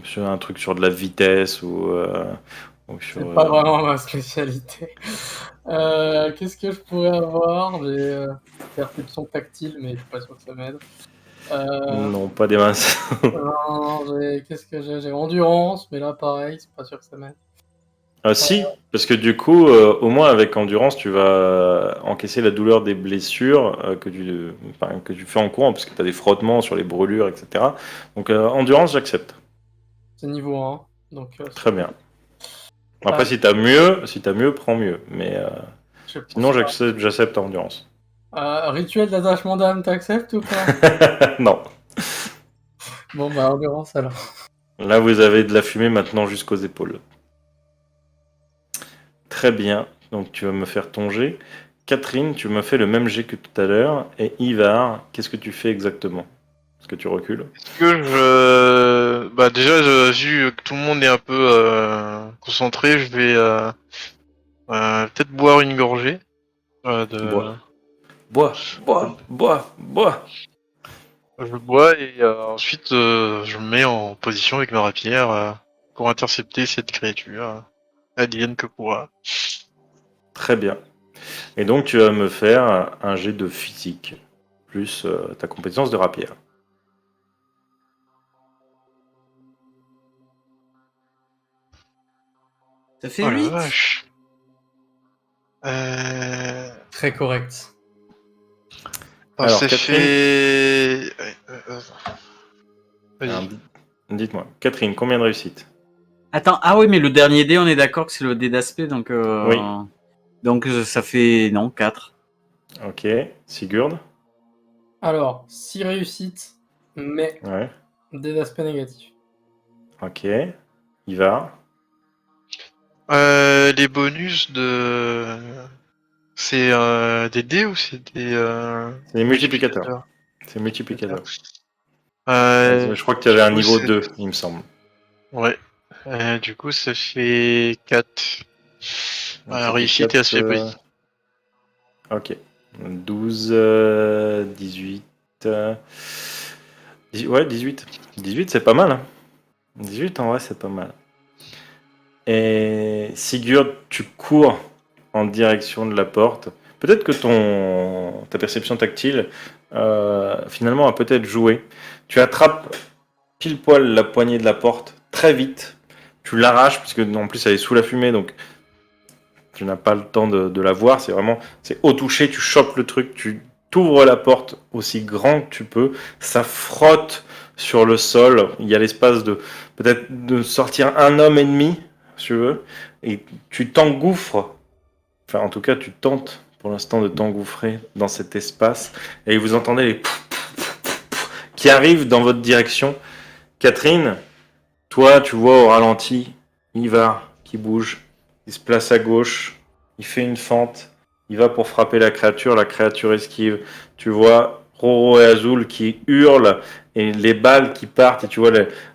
sur un truc sur de la vitesse ou sur. C'est pas vraiment ma spécialité. Qu'est-ce que je pourrais avoir? J'ai perception tactile, mais je suis pas sûr que ça m'aide. Non, pas des masses. Non, qu'est-ce que j'ai? J'ai endurance, mais là, pareil, c'est pas sûr que ça m'aide. Ah si, parce que du coup, au moins avec endurance, tu vas encaisser la douleur des blessures que tu fais en courant, parce que tu as des frottements sur les brûlures, etc. Donc endurance, j'accepte. C'est niveau 1, donc Très bien. Après, si t'as mieux, prends mieux. Mais je sais pas. sinon, j'accepte endurance. Rituel d'attachement d'âme, t'acceptes ou pas? Non. Bon, bah, endurance alors. Là, vous avez de la fumée maintenant jusqu'aux épaules. Très bien. Donc, tu vas me faire ton jet. Catherine, tu m'as fait le même jet que tout à l'heure. Et Ivar, qu'est-ce que tu fais exactement? Est-ce que tu recules? Bah déjà, vu que tout le monde est un peu concentré, je vais peut-être boire une gorgée. Bois. Bois. Je bois et ensuite je me mets en position avec ma rapière pour intercepter cette créature, alien que pourra. Très bien. Et donc, tu vas me faire un jet de physique, plus ta compétence de rapière. Ça fait Oh la 8. vache. Très correct. Alors, Ça Catherine, fait. Vas-y. alors, dites-moi, Catherine, combien de réussites? Attends, ah oui, mais le dernier dé, on est d'accord que c'est le dé d'aspect, donc... Oui. Donc ça fait... Non, 4. Ok. Sigurd? Alors, 6 réussites, mais Ouais. des aspects négatifs. Ok. Ivar? Les bonus de. C'est des dés ou c'est des. C'est des multiplicateurs. C'est multiplicateur. Euh, Je crois que tu avais un du coup, niveau c'est- 2, il me semble. Ouais. Du coup, ça fait 4. Donc, ça fait Réussite et 4, aspect positif. ok. 12, 18. Ouais, 18. 18, c'est pas mal. Hein. 18, en vrai, c'est pas mal. Et Sigurd, tu cours en direction de la porte. Peut-être que ta perception tactile, finalement, a peut-être joué. Tu attrapes pile poil la poignée de la porte très vite. Tu l'arraches, puisque en plus elle est sous la fumée, donc tu n'as pas le temps de la voir. C'est au toucher, tu chopes le truc, tu t'ouvres la porte aussi grand que tu peux. Ça frotte sur le sol. Il y a l'espace de peut-être de sortir un homme et demi, si tu veux, et tu t'engouffres. Enfin, en tout cas, tu tentes pour l'instant de t'engouffrer dans cet espace, et vous entendez les qui arrivent dans votre direction. Catherine, toi, tu vois au ralenti Ivar qui bouge. Il se place à gauche. Il fait une fente. Il va pour frapper la créature esquive. Tu vois Roro et Azul qui hurlent et les balles qui partent. Et tu vois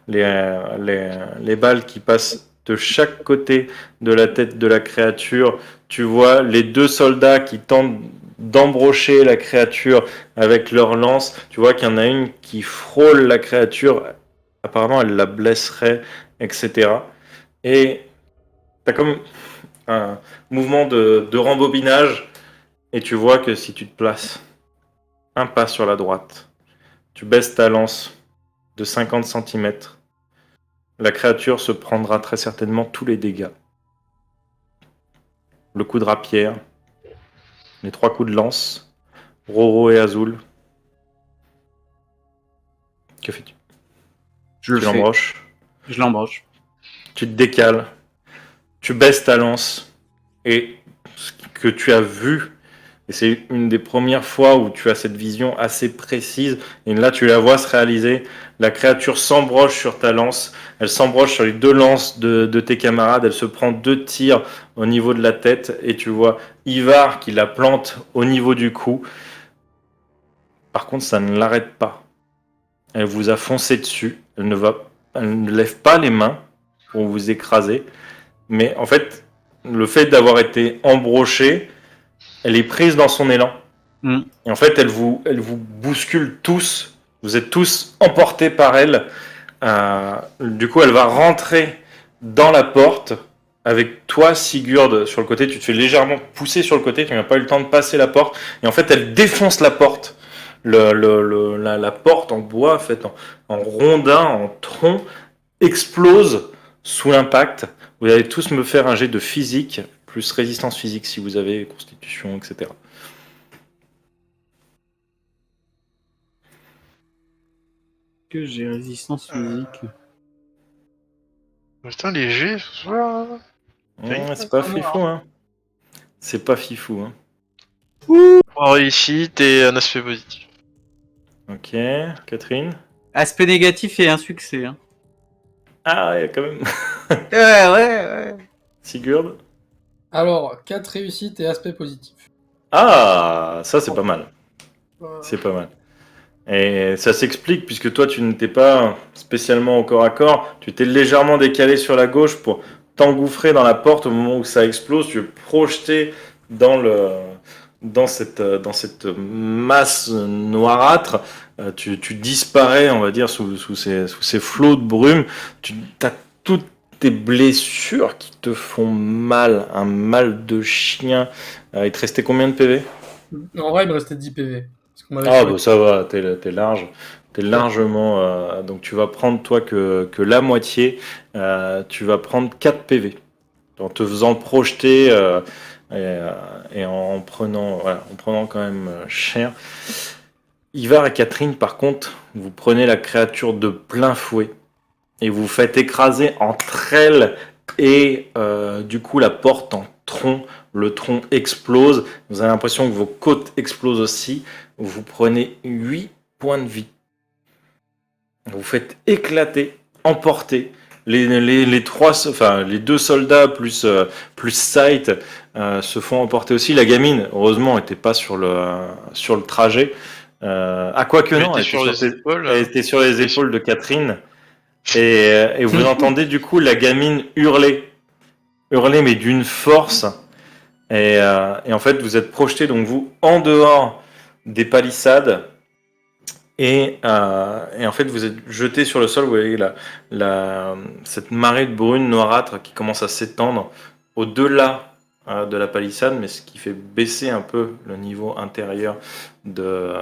les balles qui passent de chaque côté de la tête de la créature. Tu vois les deux soldats qui tentent d'embrocher la créature avec leur lance. Tu vois qu'il y en a une qui frôle la créature. Apparemment, elle la blesserait, etc. Et t'as comme un mouvement de rembobinage et tu vois que si tu te places un pas sur la droite, tu baisses ta lance de 50 cm, la créature se prendra très certainement tous les dégâts. Le coup de rapière, les 3 coups de lance, Roro et Azul. Que fais-tu? Je le Tu fais. l'embroches, Je l'embroche. tu te décales, tu baisses ta lance et ce que tu as vu, et c'est une des premières fois où tu as cette vision assez précise, et là tu la vois se réaliser, la créature s'embroche sur ta lance, elle s'embroche sur les 2 lances de tes camarades, elle se prend 2 tirs au niveau de la tête, et tu vois Ivar qui la plante au niveau du cou. Par contre, ça ne l'arrête pas. Elle vous a foncé dessus, elle ne lève pas les mains pour vous écraser, mais en fait, le fait d'avoir été embrochée, elle est prise dans son élan. Mm. Et en fait, elle vous bouscule tous. Vous êtes tous emportés par elle. Du coup, elle va rentrer dans la porte avec toi, Sigurd, sur le côté. Tu te fais légèrement pousser sur le côté. Tu n'as pas eu le temps de passer la porte. Et en fait, elle défonce la porte. La porte en bois, faite en rondin, en tronc, explose sous l'impact. Vous allez tous me faire un jet de physique, plus résistance physique si vous avez constitution, etc. Que j'ai résistance physique. Putain, léger ce soir. C'est pas fifou, hein. C'est pas fifou, hein. 3 réussites et un aspect positif. Ok, Catherine. Aspect négatif et un succès. Hein. Ah ouais, quand même. Ouais. Sigurd. Alors, 4 réussites et aspect positif. Ah, ça c'est pas mal. C'est pas mal. Et ça s'explique puisque toi tu n'étais pas spécialement au corps à corps, tu t'es légèrement décalé sur la gauche pour t'engouffrer dans la porte au moment où ça explose, tu es projeté dans cette masse noirâtre, tu disparais, on va dire, sous ces flots de brume, tu as toutes tes blessures qui te font mal, un mal de chien. Il te restait combien de PV? En vrai, il me restait 10 PV. Parce qu'on m'avait Ah fait- bah ça va, t'es large. T'es largement... donc tu vas prendre toi que la moitié. Tu vas prendre 4 PV. En te faisant projeter et en prenant, voilà, en prenant quand même cher. Ivar et Catherine, par contre, vous prenez la créature de plein fouet et vous faites écraser entre elle et du coup la porte en tronc. Le tronc explose. Vous avez l'impression que vos côtes explosent aussi. Vous prenez 8 points de vie. Vous faites éclater, emporter. Les 2 soldats plus Sight se font emporter aussi. La gamine, heureusement, n'était pas sur le trajet. Quoi que non, elle était sur les épaules de Catherine. Et vous entendez du coup la gamine hurler mais d'une force. Et en fait, vous êtes projeté, donc vous, en dehors des palissades. Et en fait, vous êtes jeté sur le sol. Vous voyez cette marée de brume noirâtre qui commence à s'étendre au-delà de la palissade, mais ce qui fait baisser un peu le niveau intérieur de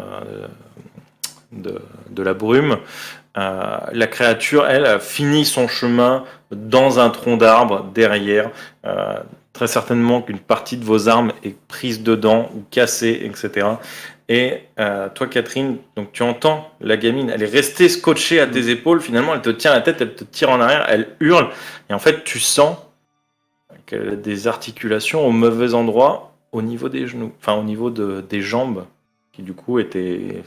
la brume. La créature, elle, a fini son chemin dans un tronc d'arbre derrière. Très certainement qu'une partie de vos armes est prise dedans ou cassée, etc. Et toi, Catherine, donc tu entends la gamine, elle est restée scotchée à tes épaules. Finalement, elle te tient la tête, elle te tire en arrière, elle hurle. Et en fait, tu sens qu'elle a des articulations au mauvais endroit, au niveau des genoux, enfin au niveau des jambes, qui du coup étaient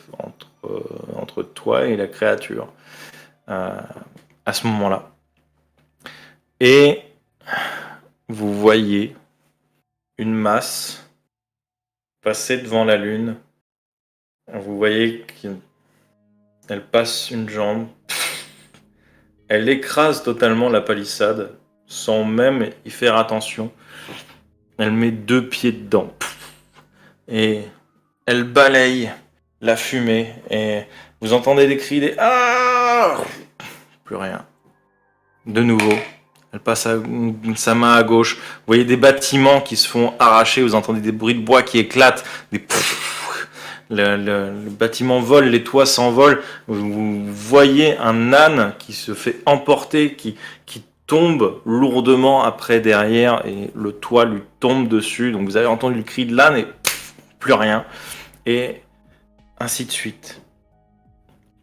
entre toi et la créature à ce moment-là. Et vous voyez une masse passer devant la lune. Vous voyez qu'elle passe une jambe. Elle écrase totalement la palissade sans même y faire attention. Elle met 2 pieds dedans. Et elle balaye la fumée. Et vous entendez des cris, des ah! Plus rien. De nouveau, Elle passe sa main à gauche. Vous voyez des bâtiments qui se font arracher. Vous entendez des bruits de bois qui éclatent. Le bâtiment vole, les toits s'envolent. Vous voyez un âne qui se fait emporter, qui tombe lourdement après derrière et le toit lui tombe dessus. Donc vous avez entendu le cri de l'âne et plus rien. Et ainsi de suite.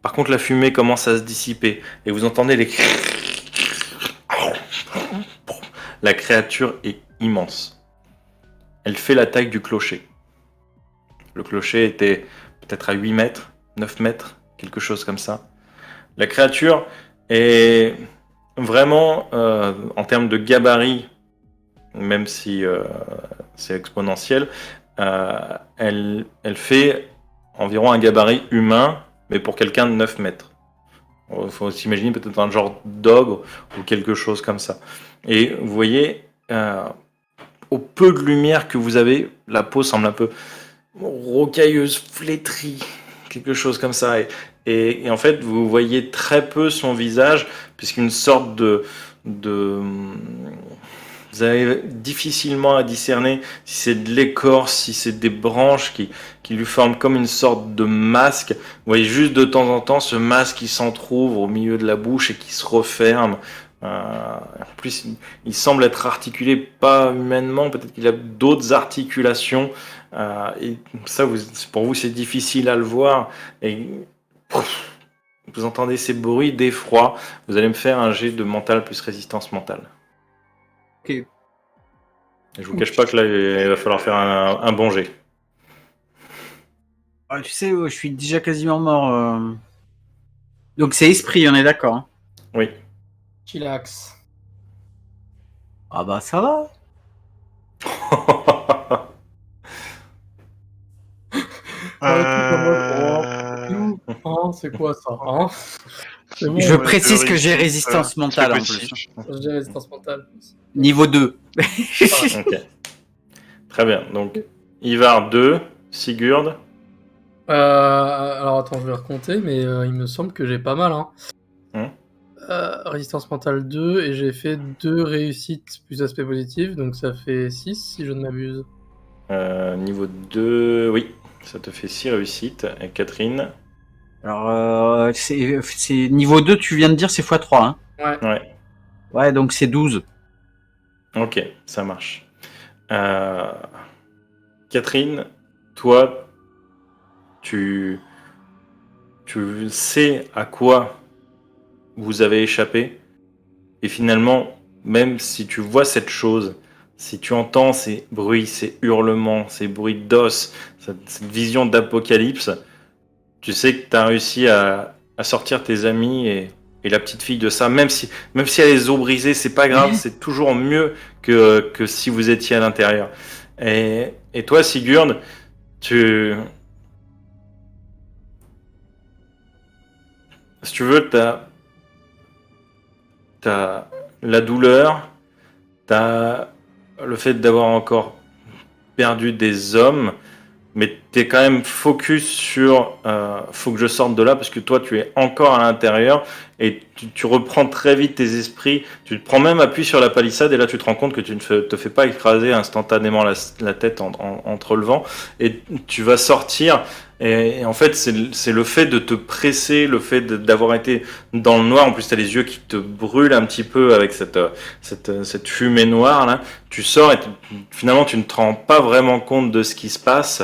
Par contre, la fumée commence à se dissiper et vous entendez les cris. La créature est immense. Elle fait la taille du clocher. Le clocher était peut-être à 8 mètres, 9 mètres, quelque chose comme ça. La créature est vraiment, en termes de gabarit, même si c'est exponentiel, elle fait environ un gabarit humain, mais pour quelqu'un de 9 mètres. Il faut s'imaginer peut-être un genre d'ogre ou quelque chose comme ça. Et vous voyez, au peu de lumière que vous avez, la peau semble un peu rocailleuse, flétrie, quelque chose comme ça. Et en fait, vous voyez très peu son visage, puisqu'une sorte de vous avez difficilement à discerner si c'est de l'écorce, si c'est des branches qui lui forment comme une sorte de masque. Vous voyez juste de temps en temps ce masque qui s'entrouvre au milieu de la bouche et qui se referme. En plus, il semble être articulé pas humainement, peut-être qu'il a d'autres articulations. Et ça, pour vous, c'est difficile à le voir. Et vous entendez ces bruits d'effroi. Vous allez me faire un jet de mental plus résistance mentale. Ok. Et je vous cache pas que là, il va falloir faire un bon jet. Ah, tu sais, je suis déjà quasiment mort. Donc c'est esprit, on est d'accord. Hein. Oui. Chillax. Ah bah ça va. Hein, c'est quoi ça, hein? C'est bon, Je ouais, précise de que j'ai réussite, résistance mentale en c'est plus. possible. j'ai résistance mentale. Niveau 2. Ok. Très bien. Donc, Ivar 2, Sigurd. Alors attends, je vais recompter, mais il me semble que j'ai pas mal. Hein. Résistance mentale 2, et j'ai fait 2 réussites plus aspect positif, donc ça fait 6 si je ne m'abuse. Niveau 2, oui. Ça te fait 6 réussites. Et Catherine. Alors, c'est niveau 2, tu viens de dire c'est x3. Hein. Ouais. Ouais, donc c'est 12. Ok, ça marche. Catherine, toi, tu sais à quoi vous avez échappé. Et finalement, même si tu vois cette chose, si tu entends ces bruits, ces hurlements, ces bruits d'os, cette vision d'apocalypse, tu sais que tu as réussi à sortir tes amis et la petite fille de ça. Même si elle a les os brisés, c'est pas grave, c'est toujours mieux que si vous étiez à l'intérieur. Et toi, Sigurd, si tu veux, t'as la douleur, t'as le fait d'avoir encore perdu des hommes, mais t'es quand même focus sur faut que je sorte de là parce que toi tu es encore à l'intérieur et tu reprends très vite tes esprits, tu te prends même appui sur la palissade et là tu te rends compte que tu ne te fais pas écraser instantanément la tête en te relevant et tu vas sortir et en fait c'est le fait de te presser, le fait d'avoir été dans le noir, en plus tu as les yeux qui te brûlent un petit peu avec cette fumée noire là, tu sors et finalement tu ne te rends pas vraiment compte de ce qui se passe.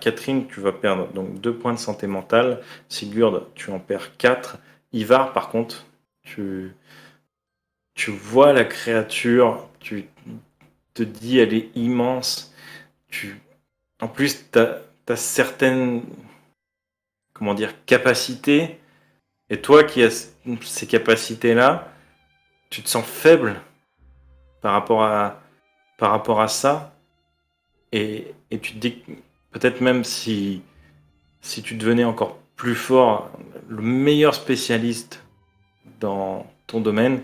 Catherine, tu vas perdre donc 2 points de santé mentale. Sigurd, tu en perds 4. Ivar, par contre, tu vois la créature, tu te dis elle est immense. En plus, tu as certaines capacités. Et toi qui as ces capacités-là, tu te sens faible par rapport à ça. Et tu te dis que peut-être même si tu devenais encore plus fort, le meilleur spécialiste dans ton domaine,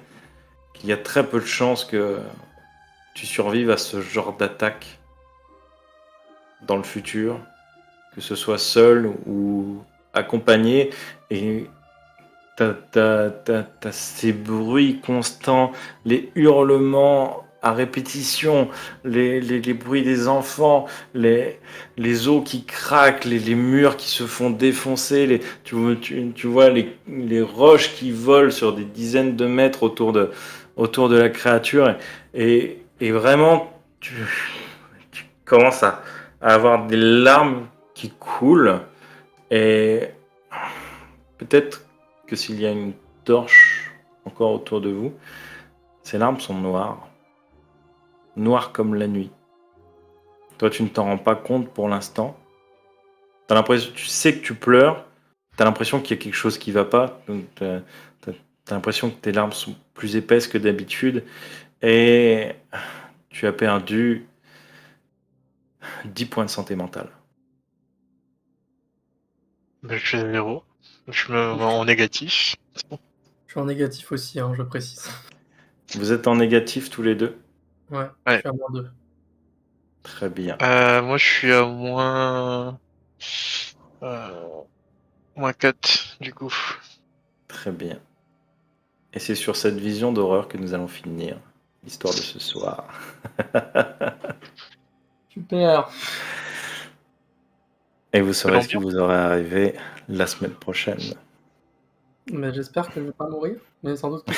qu'il y a très peu de chances que tu survives à ce genre d'attaque dans le futur, que ce soit seul ou accompagné. Et t'as ces bruits constants, les hurlements à répétition, les bruits des enfants, les os qui craquent, les murs qui se font défoncer, tu vois les roches qui volent sur des dizaines de mètres autour de la créature. Et vraiment, tu commences à avoir des larmes qui coulent. Et peut-être que s'il y a une torche encore autour de vous, ces larmes sont noires. Noires comme la nuit. Toi, tu ne t'en rends pas compte pour l'instant. T'as l'impression, tu sais que tu pleures. T'as l'impression qu'il y a quelque chose qui va pas. Donc, t'as l'impression que tes larmes sont plus épaisses que d'habitude. Et tu as perdu 10 points de santé mentale. Ben, je fais 0. Je me mets en négatif. Je suis en négatif aussi, hein, je précise. Vous êtes en négatif tous les deux. Ouais, Ouais. je suis à -2. Très bien. Moi, je suis à moins... moins 4, du coup. Très bien. Et c'est sur cette vision d'horreur que nous allons finir l'histoire de ce soir. Super. Et vous saurez ce qui l'ambiance. vous aura arrivé la semaine prochaine. Mais j'espère que je vais pas mourir, mais sans doute que